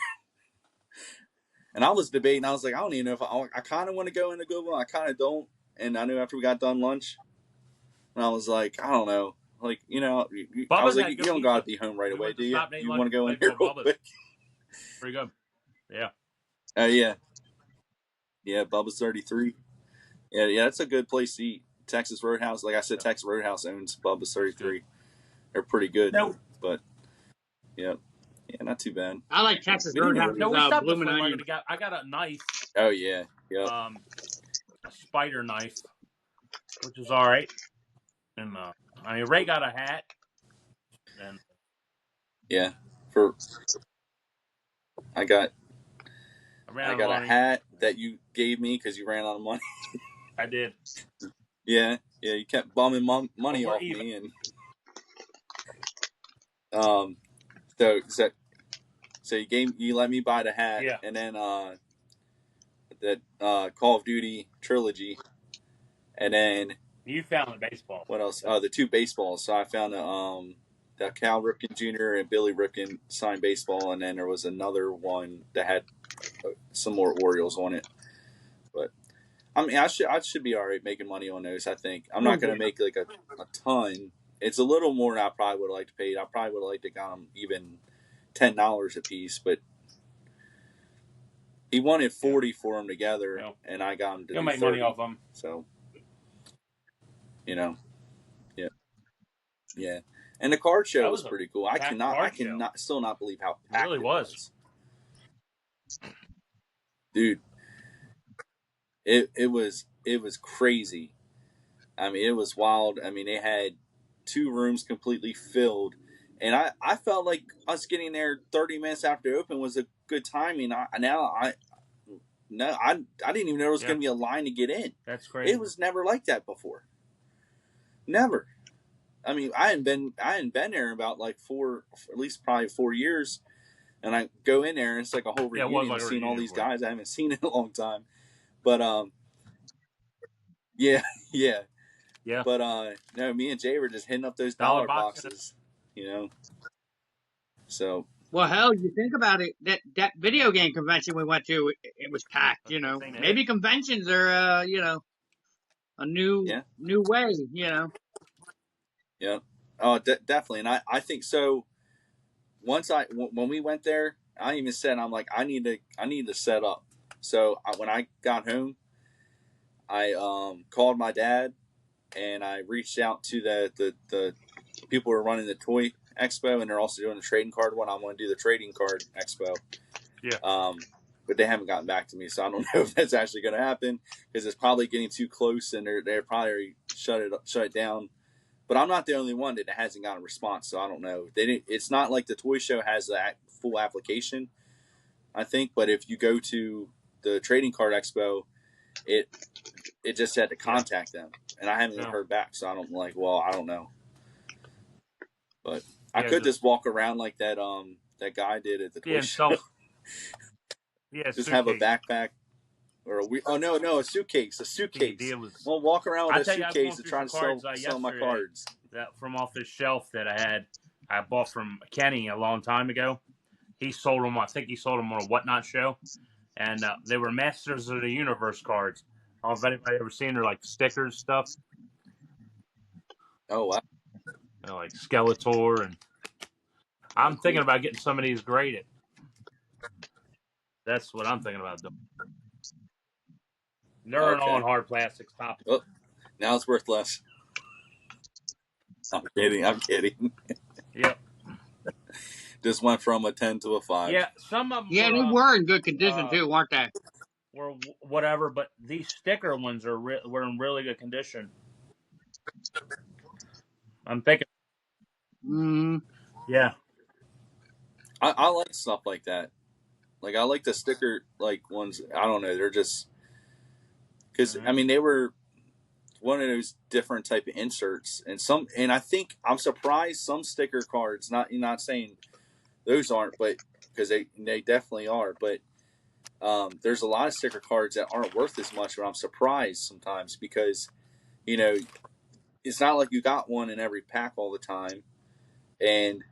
Speaker 2: And I was debating. I was like, I don't even know if I kind of want to go into Goodwill. I kind of don't. And I knew after we got done lunch, and I was like, I don't know. Like, I was
Speaker 1: Bubba's
Speaker 2: like,
Speaker 1: had
Speaker 2: you
Speaker 1: good
Speaker 2: don't got
Speaker 1: pizza.
Speaker 2: to be home right
Speaker 1: We
Speaker 2: away,
Speaker 1: went
Speaker 2: do
Speaker 1: to
Speaker 2: you?
Speaker 1: stop and ate
Speaker 2: You
Speaker 1: lunch
Speaker 2: want to go in
Speaker 1: right
Speaker 2: here
Speaker 1: before
Speaker 2: real
Speaker 1: Bubba's.
Speaker 2: quick?
Speaker 1: Pretty good. Yeah.
Speaker 2: Yeah. Yeah, Bubba's 33. Yeah, that's a good place to eat. Texas Roadhouse. Like I said, Texas Roadhouse owns Bubba's
Speaker 1: It's good.
Speaker 2: 33. They're pretty good.
Speaker 1: No.
Speaker 2: But, yeah, not too bad.
Speaker 3: I like Texas
Speaker 2: We didn't even.
Speaker 3: Roadhouse's
Speaker 1: No, we stopped at the
Speaker 3: blooming
Speaker 1: flea
Speaker 3: onion.
Speaker 1: market. I got a knife,
Speaker 2: Oh, yeah. Yep.
Speaker 1: a spider knife, which is all right. And I mean, Ray got a hat, and
Speaker 2: Yeah. I got
Speaker 1: I ran
Speaker 2: I
Speaker 1: out of
Speaker 2: got a
Speaker 1: money.
Speaker 2: hat that you gave me because you ran out of money.
Speaker 1: I did.
Speaker 2: Yeah. You kept bumming money
Speaker 1: we're
Speaker 2: off
Speaker 1: even.
Speaker 2: me, and so you let me buy the hat,
Speaker 1: Yeah.
Speaker 2: and then that Call of Duty trilogy, and then
Speaker 1: You found the baseball.
Speaker 2: what else? The two baseballs. So I found the Cal Ripken Jr. and Billy Ripken signed baseball, and then there was another one that had some more Orioles on it. But I mean, I should be all right making money on those. I think I'm not going to make like a ton. It's a little more than I probably would have liked to pay. I probably would have liked to got them even $10 a piece, but he wanted 40 for them together, and I got him to
Speaker 1: You'll
Speaker 2: do
Speaker 1: make
Speaker 2: 30.
Speaker 1: money off them.
Speaker 2: So, yeah. And the card show was pretty cool. I cannot still not believe how packed it was. Dude, it was crazy. I mean, it was wild. I mean, they had 2 rooms completely filled, and I felt like us getting there 30 minutes after open was a good timing. I didn't even know there was going to be a line to get in.
Speaker 1: That's crazy.
Speaker 2: It was never like that before. Never. I mean, I hadn't been there in about like at least probably 4 years, and I go in there and it's like a whole reunion of seeing all these guys I haven't seen in a long time. But yeah. But no, me and Jay were just hitting up those dollar boxes, So.
Speaker 3: Well, hell, you think about it. That video game convention we went to, it was packed. Maybe conventions are, a new way.
Speaker 2: Yeah. Oh, definitely, and I think so. when we went there, I even said, I'm like, I need to set up. So when I got home, I called my dad and I reached out to the people who are running the toy expo, and they're also doing the trading card one. I want to do the trading card expo.
Speaker 1: Yeah.
Speaker 2: But they haven't gotten back to me, so I don't know if that's actually going to happen because it's probably getting too close, and they're probably shut it down. But I'm not the only one that hasn't gotten a response, so I don't know. It's not like the toy show has that full application, I think. But if you go to the trading card expo, it just had to contact them, and I haven't heard back. So I don't I don't know. But I could just walk around like that guy did at the toy show. Just have a backpack. Or a suitcase. We'll walk around with a suitcase to try to sell my cards.
Speaker 1: That from off this shelf that I bought from Kenny a long time ago. He sold them. I think he sold them on a Whatnot show, and they were Masters of the Universe cards. I don't know if anybody ever seen their like stickers stuff.
Speaker 2: Oh wow!
Speaker 1: Like Skeletor, and I'm thinking about getting some of these graded. That's what I'm thinking about doing. They're all on hard plastics top.
Speaker 2: Oh, now it's worth less. I'm kidding.
Speaker 1: Yep.
Speaker 2: Just went from a 10 to a 5.
Speaker 1: Yeah, some of them.
Speaker 3: Yeah, they were in good condition too, weren't they?
Speaker 1: Or whatever, but these sticker ones were in really good condition. I'm thinking. Yeah.
Speaker 2: I like stuff like that. Like I like the sticker ones. I don't know. They're just because I mean they were one of those different type of inserts, and I think I'm surprised some sticker cards. Not saying those aren't, but because they definitely are. But there's a lot of sticker cards that aren't worth as much. But I'm surprised sometimes because it's not like you got one in every pack all the time, and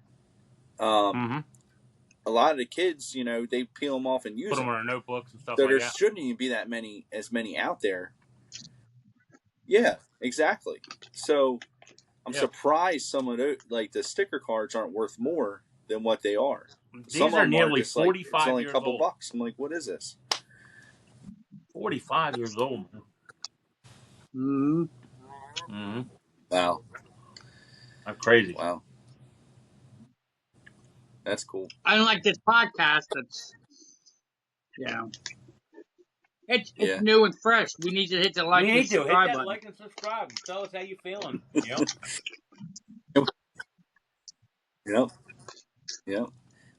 Speaker 2: a lot of the kids, they peel them off and use
Speaker 1: them. Put them on their notebooks and stuff
Speaker 2: so
Speaker 1: like that.
Speaker 2: there shouldn't even be that many out there. Yeah, exactly. So I'm surprised some of those, like the sticker cards, aren't worth more than what they are.
Speaker 1: These some are nearly
Speaker 2: just
Speaker 1: 45
Speaker 2: it's only
Speaker 1: years
Speaker 2: a couple
Speaker 1: old.
Speaker 2: bucks. I'm like, what is this?
Speaker 1: 45 years old.
Speaker 2: Wow.
Speaker 1: That's crazy.
Speaker 2: Wow. That's cool.
Speaker 3: Unlike this podcast, it's new and fresh. We need to hit the like and subscribe button.
Speaker 1: Like and subscribe. Tell us how you feeling.
Speaker 2: Yep.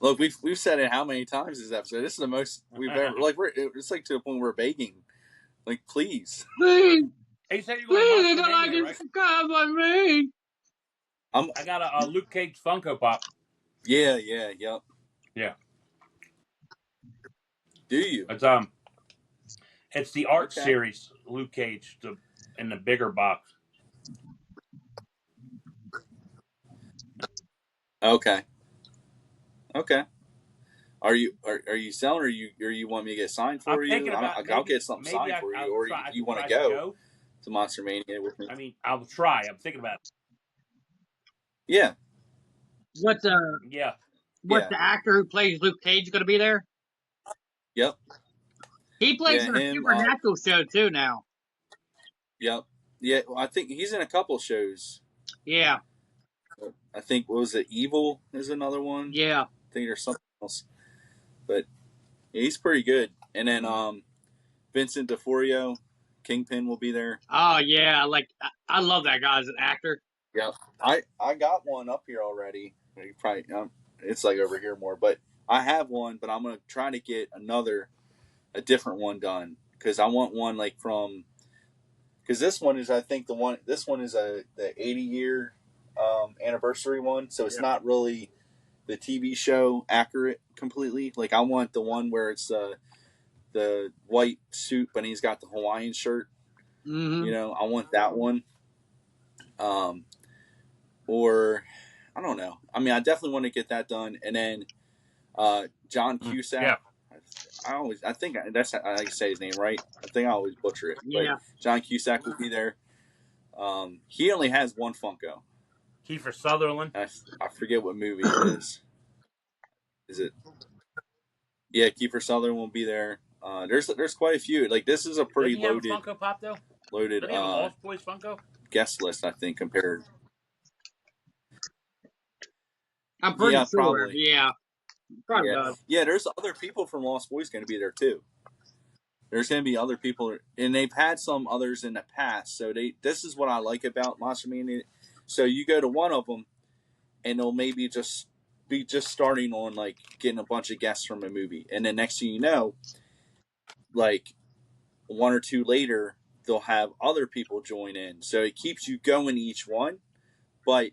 Speaker 2: Look, we've said it how many times this episode. This is the most we've ever it's like to a point where we're begging. Like, please.
Speaker 3: Please.
Speaker 1: Hey, you said you're going to
Speaker 3: like and subscribe on me.
Speaker 1: I got a Luke Cage Funko Pop.
Speaker 2: Yeah.
Speaker 1: Yeah.
Speaker 2: Do you?
Speaker 1: It's the art series Luke Cage in the bigger box.
Speaker 2: Okay. Are you selling, or you want me to get signed for you? I'll get something signed for you, or if you want to go to Monster Mania with me.
Speaker 1: I mean, I'll try. I'm thinking about it.
Speaker 2: Yeah.
Speaker 3: What's the actor who plays Luke Cage going to be there?
Speaker 2: Yep.
Speaker 3: He plays in a Supernatural show too now.
Speaker 2: Yep. Yeah, well, I think he's in a couple shows.
Speaker 3: Yeah.
Speaker 2: I think, what was it? Evil is another one.
Speaker 3: Yeah.
Speaker 2: I think there's something else. But he's pretty good. And then Vincent D'Onofrio, Kingpin, will be there.
Speaker 3: Oh yeah, I love that guy as an actor.
Speaker 2: Yeah, I got one up here already. You probably it's like over here more, but I have one. But I'm gonna try to get a different one done because I want one because this one is This one is the 80-year anniversary one, so it's not really the TV show accurate completely. Like I want the one where it's the white suit, but he's got the Hawaiian shirt.
Speaker 3: Mm-hmm.
Speaker 2: I want that one. Or I don't know. I mean, I definitely want to get that done. And then John Cusack.
Speaker 1: Yeah.
Speaker 2: I think that's how I say his name right. I think I always butcher it.
Speaker 3: Yeah.
Speaker 2: But John Cusack will be there. He only has one Funko.
Speaker 1: Kiefer Sutherland.
Speaker 2: I forget what movie it is. Is it? Yeah, Kiefer Sutherland will be there. There's quite a few. Like this is a pretty
Speaker 1: Doesn't he have a Funko Pop though?
Speaker 2: loaded
Speaker 1: Doesn't he have a Lost Boys Funko?
Speaker 2: guest list. I think compared.
Speaker 3: I'm pretty
Speaker 2: Yeah,
Speaker 3: sure.
Speaker 2: probably.
Speaker 3: Yeah, probably
Speaker 2: Yeah,
Speaker 3: does.
Speaker 2: yeah. There's other people from Lost Boys going to be there too. There's going to be other people, and they've had some others in the past. So this is what I like about Monster Mania. So you go to one of them, and they'll maybe just be starting on like getting a bunch of guests from a movie, and then next thing you know, like one or two later, they'll have other people join in. So it keeps you going each one, but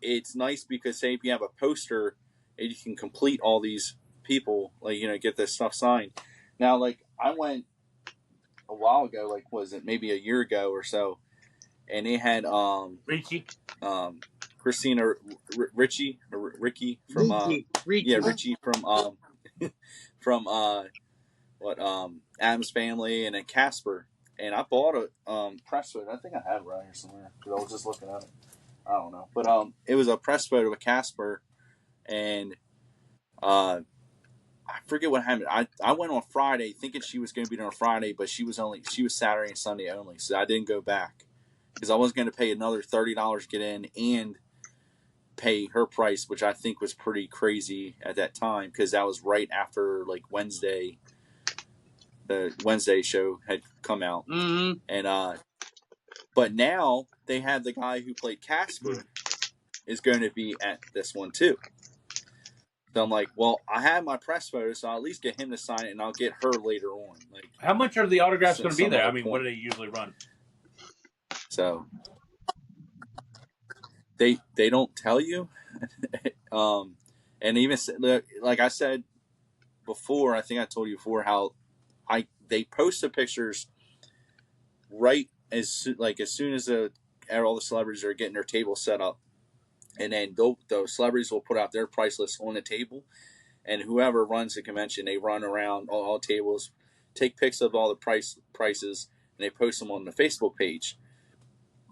Speaker 2: it's nice because say if you have a poster and you can complete all these people, like get this stuff signed. Now, like I went a while ago, like was it maybe a year ago or so, and they had
Speaker 1: Richie,
Speaker 2: Christina Ricky from Richie from from Adam's Family, and then Casper. And I bought a press photo. I think I have it right here somewhere because I was just looking at it. I don't know, but it was a press photo of Casper, and I forget what happened. I went on Friday thinking she was going to be there on Friday, but she was Saturday and Sunday only, so I didn't go back because I was going to pay another $30 to get in and pay her price, which I think was pretty crazy at that time because that was right after like Wednesday. The Wednesday show had come out, and but now they have the guy who played Casper is going to be at this one too. So I'm like, well, I have my press photo, so I'll at least get him to sign it, and I'll get her later on. Like,
Speaker 1: how much are the autographs going to be there? I mean, what do they usually run?
Speaker 2: So they don't tell you, and even like I said before, I think I told you before how they post the pictures right as soon as all the celebrities are getting their table set up, and then the celebrities will put out their price list on the table, and whoever runs the convention, they run around all tables, take pics of all the prices, and they post them on the Facebook page.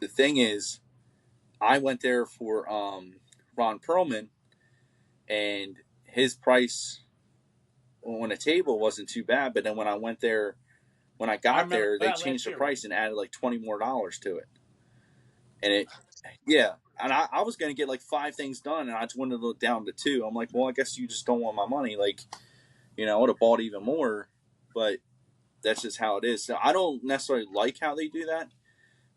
Speaker 2: The thing is, I went there for Ron Perlman, and his price on a table wasn't too bad, but then when I got there, they changed the price and added like $20 more to it. And and I was going to get like 5 things done, and I just wanted to look down to 2. I'm like, well, I guess you just don't want my money. Like, I would have bought even more, but that's just how it is. So I don't necessarily like how they do that,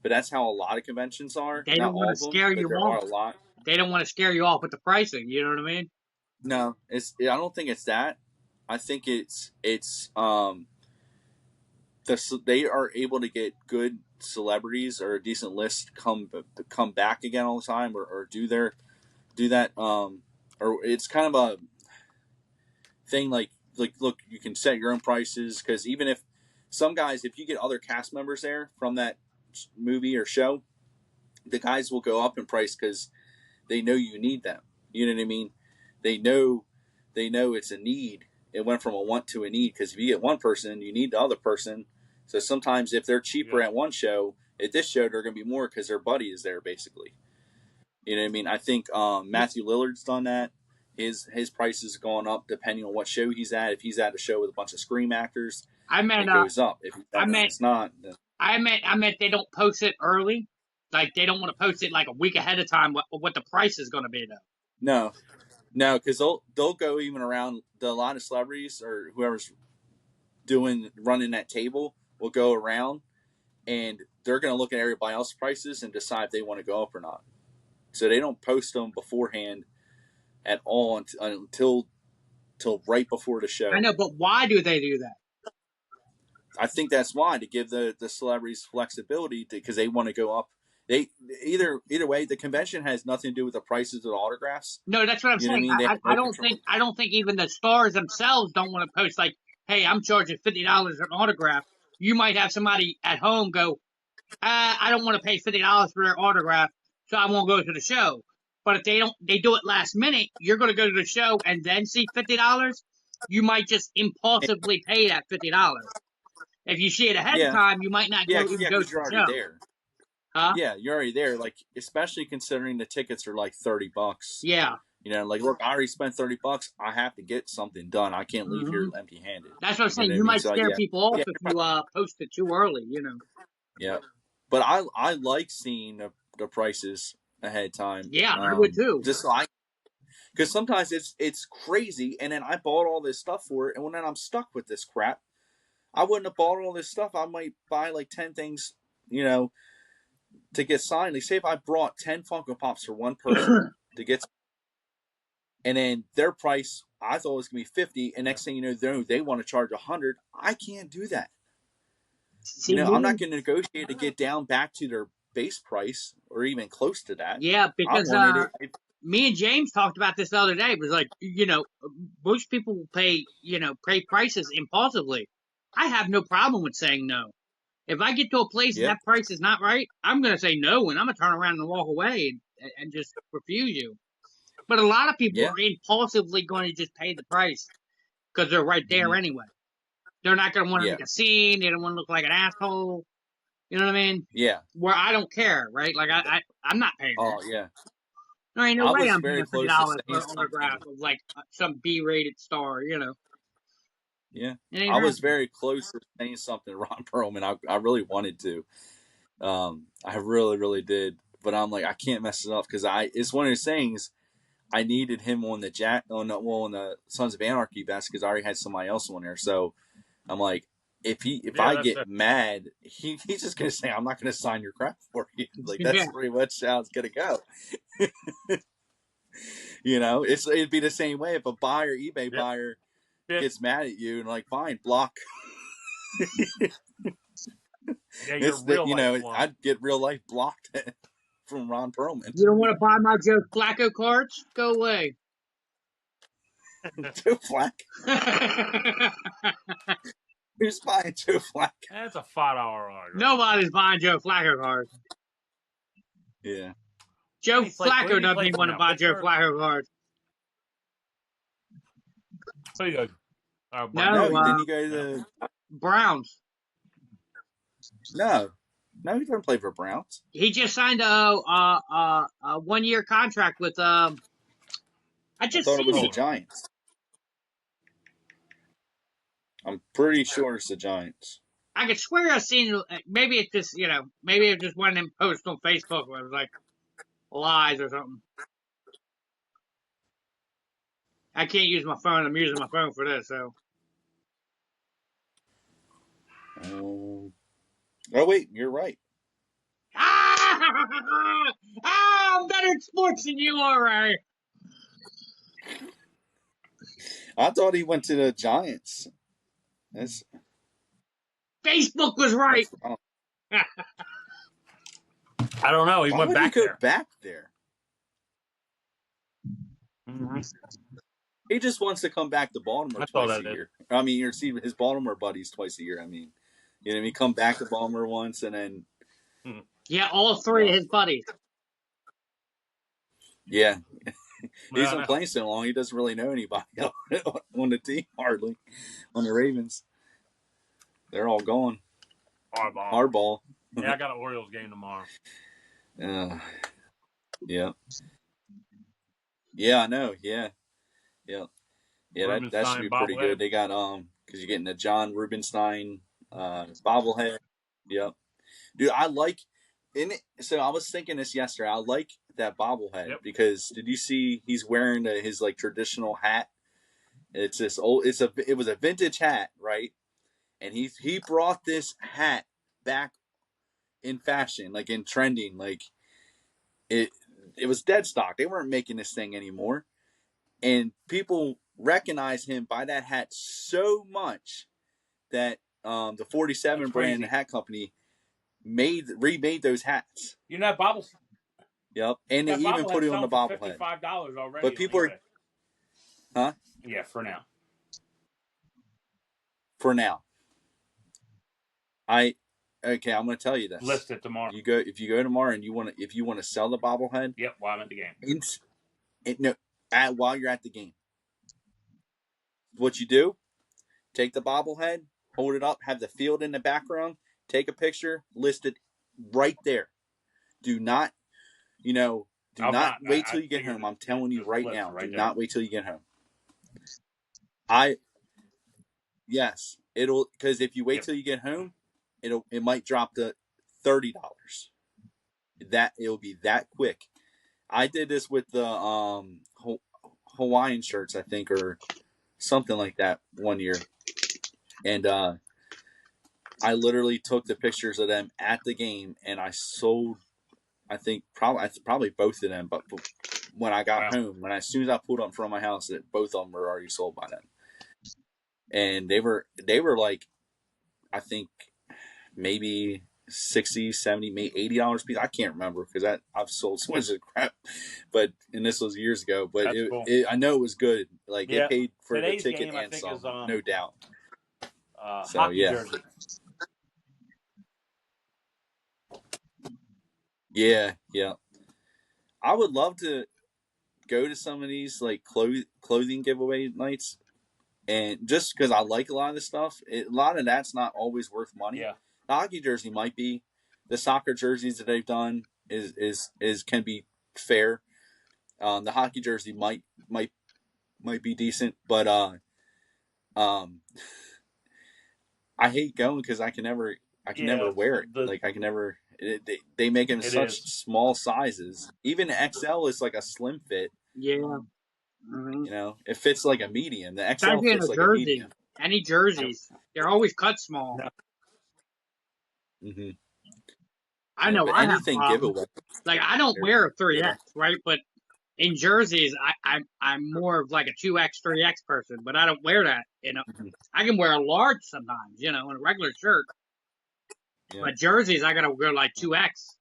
Speaker 2: but that's how a lot of conventions are.
Speaker 3: They don't want to scare you off.
Speaker 2: Are a lot.
Speaker 3: They don't want to scare you off with the pricing. You know what I mean?
Speaker 2: No, I don't think it's that. I think it's they are able to get good celebrities or a decent list come back again all the time, or do that or it's kind of a thing like look, you can set your own prices, because even if some guys, if you get other cast members there from that movie or show, the guys will go up in price because they know you need them. You know what I mean? They know it's a need. It went from a want to a need, because if you get one person, you need the other person. So sometimes if they're cheaper at one show, at this show they're going to be more because their buddy is there, basically. You know what I mean? I think Matthew Lillard's done that. His prices have gone up depending on what show he's at. If he's at a show with a bunch of Scream actors, it goes up. If it's not, then...
Speaker 3: I meant they don't post it early. Like, they don't want to post it like a week ahead of time what the price is going to be, though.
Speaker 2: No, because they'll go even around a lot of celebrities or whoever's running that table will go around, and they're going to look at everybody else's prices and decide if they want to go up or not. So they don't post them beforehand at all until right before the show.
Speaker 3: I know, but why do they do that?
Speaker 2: I think that's why, to give the celebrities flexibility, because they want to go up. They either way, the convention has nothing to do with the prices of the autographs.
Speaker 3: No, that's what I'm saying. I don't think even the stars themselves don't want to post like, hey, I'm charging $50 an autograph. You might have somebody at home go, I don't want to pay $50 for their autograph, so I won't go to the show. But if they do it last minute, you're going to go to the show and then see $50. You might just impulsively pay that $50. If you see it ahead of time, you might not go to the show.
Speaker 2: There.
Speaker 3: Huh?
Speaker 2: Yeah, you're already there. Like, especially considering the tickets are like $30.
Speaker 3: Yeah.
Speaker 2: You know, like, look, I already spent $30. I have to get something done. I can't leave
Speaker 3: Hmm.
Speaker 2: here empty-handed.
Speaker 3: That's what I'm
Speaker 2: You
Speaker 3: saying.
Speaker 2: know what I
Speaker 3: You
Speaker 2: mean?
Speaker 3: might
Speaker 2: So
Speaker 3: scare
Speaker 2: yeah,
Speaker 3: people off
Speaker 2: yeah,
Speaker 3: if you post it too early.
Speaker 2: yeah. But I like seeing the prices ahead of time.
Speaker 3: Yeah, I would too.
Speaker 2: Just so I because sometimes it's crazy, and then I bought all this stuff for it, and when then I'm stuck with this crap. I wouldn't have bought all this stuff. I might buy like 10 things, you know, to get signed. Like, say if I brought 10 Funko Pops for one person to get, and then their price I thought was gonna be 50, and next thing you know, they want to charge 100. I can't do that. You
Speaker 3: See
Speaker 2: know, I'm
Speaker 3: me?
Speaker 2: not going to negotiate to get down back to their base price or even close to that.
Speaker 3: Yeah,
Speaker 2: I
Speaker 3: because
Speaker 2: wanted it.
Speaker 3: me and James talked about this the other day. It was like, most people will pay prices impulsively. I have no problem with saying no. If I get to a place and
Speaker 2: Yeah,
Speaker 3: that price is not right, I'm going to say no, and I'm going to turn around and walk away and just refuse you. But a lot of people
Speaker 2: yeah,
Speaker 3: are impulsively going to just pay the price because they're right there
Speaker 2: hmm
Speaker 3: anyway. They're not going to want to
Speaker 2: yeah,
Speaker 3: make a scene. They don't want to look like an asshole. You know what I mean?
Speaker 2: yeah.
Speaker 3: Where I don't care, right? Like I'm not paying that.
Speaker 2: Oh, yeah.
Speaker 3: There ain't no
Speaker 2: I
Speaker 3: way
Speaker 2: was
Speaker 3: I'm
Speaker 2: very
Speaker 3: paying fifty
Speaker 2: close to
Speaker 3: dollars for
Speaker 2: saying
Speaker 3: an autograph
Speaker 2: something.
Speaker 3: of like some B-rated star.
Speaker 2: Yeah,
Speaker 3: It ain't
Speaker 2: I was
Speaker 3: happening.
Speaker 2: very close to saying something to Ron Perlman. I really wanted to. I really, really did. But I'm like, I can't mess it up because it's one of those things. I needed him on on the Sons of Anarchy vest because I already had somebody else on there. So I'm like, if
Speaker 1: Yeah,
Speaker 2: I
Speaker 1: that's
Speaker 2: get
Speaker 1: it.
Speaker 2: mad, he's just gonna say I'm not gonna sign your crap for you. Like
Speaker 3: Yeah,
Speaker 2: that's pretty much how it's gonna go. You know, it'd be the same way if a eBay
Speaker 1: Yep.
Speaker 2: buyer
Speaker 1: Yep.
Speaker 2: gets mad at you and like, fine, block.
Speaker 1: Yeah, your
Speaker 2: It's that
Speaker 1: real life one.
Speaker 2: I'd get real life blocked from Ron Perlman.
Speaker 3: you don't want to buy my Joe Flacco cards? Go away.
Speaker 2: Joe Flack. Who's buying Joe Flack?
Speaker 1: That's a $5 autograph.
Speaker 3: Nobody's buying Joe Flacco cards.
Speaker 2: Yeah.
Speaker 3: Joe
Speaker 1: Where did
Speaker 3: Flacco
Speaker 1: he
Speaker 3: doesn't
Speaker 1: play
Speaker 3: even
Speaker 1: for
Speaker 3: want to
Speaker 1: now?
Speaker 3: buy Joe
Speaker 1: Pittsburgh?
Speaker 3: Flacco cards.
Speaker 1: Who you go?
Speaker 3: No,
Speaker 2: No,
Speaker 1: Browns?
Speaker 2: didn't he go to
Speaker 1: No.
Speaker 2: the?
Speaker 3: Browns.
Speaker 2: No, no, he doesn't play for Browns.
Speaker 3: He just signed a 1-year contract with I
Speaker 2: I
Speaker 3: just
Speaker 2: thought it
Speaker 3: seen
Speaker 2: was the
Speaker 3: it.
Speaker 1: Hold on.
Speaker 2: Giants. I'm pretty sure it's the Giants.
Speaker 3: I could swear I seen it. Maybe it's just maybe it's just one of them posts on Facebook where it was like lies or something. I can't use my phone. I'm using my phone for this. So
Speaker 2: Oh wait, you're right.
Speaker 3: I'm better at sports than you are, Ray.
Speaker 2: I thought he went to the Giants. That's
Speaker 3: Facebook was right.
Speaker 2: that's wrong.
Speaker 1: I don't know. He
Speaker 2: Why
Speaker 1: went
Speaker 2: would he
Speaker 1: back
Speaker 2: go
Speaker 1: there.
Speaker 2: back there?
Speaker 1: Mm-hmm.
Speaker 2: He just wants to come back to Baltimore
Speaker 1: That's all
Speaker 2: twice a
Speaker 1: that is.
Speaker 2: year. I mean, you see his Baltimore buddies twice a year. I mean, you know, what I mean, come back to Baltimore once and then
Speaker 1: Mm.
Speaker 3: Yeah, all three
Speaker 2: yeah,
Speaker 3: of his buddies.
Speaker 2: yeah.
Speaker 1: Yeah,
Speaker 2: He's
Speaker 1: I
Speaker 2: been
Speaker 1: know.
Speaker 2: playing so long, he doesn't really know anybody on the team hardly. On the Ravens, they're all gone.
Speaker 1: Hardball.
Speaker 2: Hardball.
Speaker 1: Yeah, I got an Orioles game tomorrow.
Speaker 2: Uh, yeah, yeah, I know. Yeah, yeah, yeah. That should
Speaker 1: Rubenstein
Speaker 2: be pretty
Speaker 1: bobblehead.
Speaker 2: good. They got because you're getting the John Rubenstein bobblehead. Yep, dude. I like in it. So I was thinking this yesterday. I like that bobblehead
Speaker 1: Yep.
Speaker 2: because did you see he's wearing his like traditional hat? It's this old. It was a vintage hat, right? And he brought this hat back in fashion, like in trending, like it it was dead stock. They weren't making this thing anymore, and people recognize him by that hat so much that the
Speaker 1: That's
Speaker 2: 47 brand
Speaker 1: crazy.
Speaker 2: hat company remade those hats.
Speaker 1: You know
Speaker 2: Yep, and they
Speaker 1: that
Speaker 2: even put
Speaker 1: bobblehead's
Speaker 2: it on the
Speaker 1: selling for
Speaker 2: bobblehead.
Speaker 1: $55
Speaker 2: But
Speaker 1: already on
Speaker 2: people are,
Speaker 1: eBay.
Speaker 2: huh?
Speaker 1: Yeah, for now.
Speaker 2: For now, I okay. I'm going to tell you this.
Speaker 1: List it tomorrow.
Speaker 2: If you go tomorrow and if you want to sell the bobblehead,
Speaker 1: Yep, while I'm at the game.
Speaker 2: no, while you're at the game, what you do, take the bobblehead, hold it up, have the field in the background, take a picture, list it right there. Do not, you know, Do not wait till you get home. I'm telling you right now. Do not wait till you get home. Yes, because if you wait till you get home, it might drop to $30. It'll be that quick. I did this with the Hawaiian shirts, I think, or something like that one year, and I literally took the pictures of them at the game, and I sold. I think probably both of them, but when I got home, as soon as I pulled up in front of my house, both of them were already sold by then, and they were like, I think maybe 60, 70, maybe $80 a piece. I can't remember because I've sold so much of crap, and this was years ago. But
Speaker 1: cool.
Speaker 2: I know it was good. Like it paid for today's the ticket game, and some, no doubt.
Speaker 1: So hockey jersey.
Speaker 2: Yeah. I would love to go to some of these like clothing giveaway nights, and just because I like a lot of this stuff, a lot of that's not always worth money.
Speaker 1: Yeah.
Speaker 2: The hockey jersey might be. The soccer jerseys that they've done is can be fair. The hockey jersey might be decent, but I hate going because I can never wear it. Like I can never. They make them such small sizes. Even XL is like a slim fit.
Speaker 3: Yeah. Mm-hmm.
Speaker 2: You know, it fits like a medium. The XL fits like
Speaker 3: jersey.
Speaker 2: a medium.
Speaker 3: Any jerseys, they're always cut small.
Speaker 2: Mm-hmm.
Speaker 3: I know.
Speaker 2: But
Speaker 3: I
Speaker 2: anything
Speaker 3: have
Speaker 2: giveaway.
Speaker 3: Like I don't wear a 3X, right? But in jerseys, I'm more of like a 2X, 3X person. But I don't wear that. You know, I can wear a large sometimes. You know, in a regular shirt. Yeah. But jerseys, I gotta wear like 2X.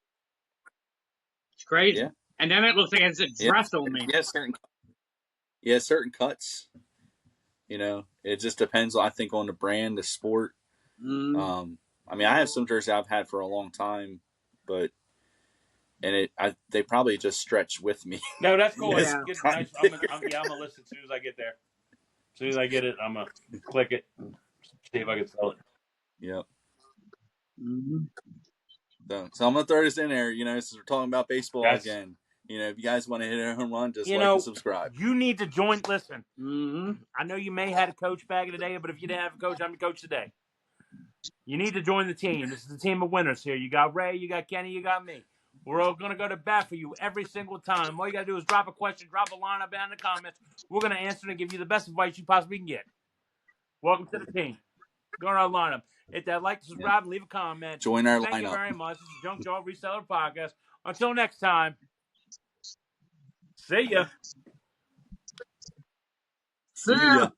Speaker 3: It's crazy. Yeah. And then it looks like it's a dress on me.
Speaker 2: Certain cuts. You know, it just depends. I think on the brand, the sport. I mean, I have some jerseys I've had for a long time, but they probably just stretch with me.
Speaker 1: No, that's cool. Yeah. I'm gonna listen as soon as I get there. As soon as I get it, I'm gonna click it and see if I can sell it.
Speaker 2: Yep. So I'm gonna throw this in there. You know, since we're talking about baseball again. You know, if you guys want to hit a home run, just like and subscribe.
Speaker 1: You need to join. Listen, I know you may have had a coach back in the day, but if you didn't have a coach, I'm the coach today. You need to join the team. This is the team of winners here. You got Ray, you got Kenny, you got me. We're all going to go to bat for you every single time. All you got to do is drop a question, drop a line up down in the comments. We're going to answer it and give you the best advice you possibly can get. Welcome to the team. Go to our lineup. Hit that like, subscribe, leave a comment.
Speaker 2: Join our
Speaker 1: lineup. Thank you very much. This is Junk Jar Reseller Podcast. Until next time. See ya.
Speaker 3: See ya.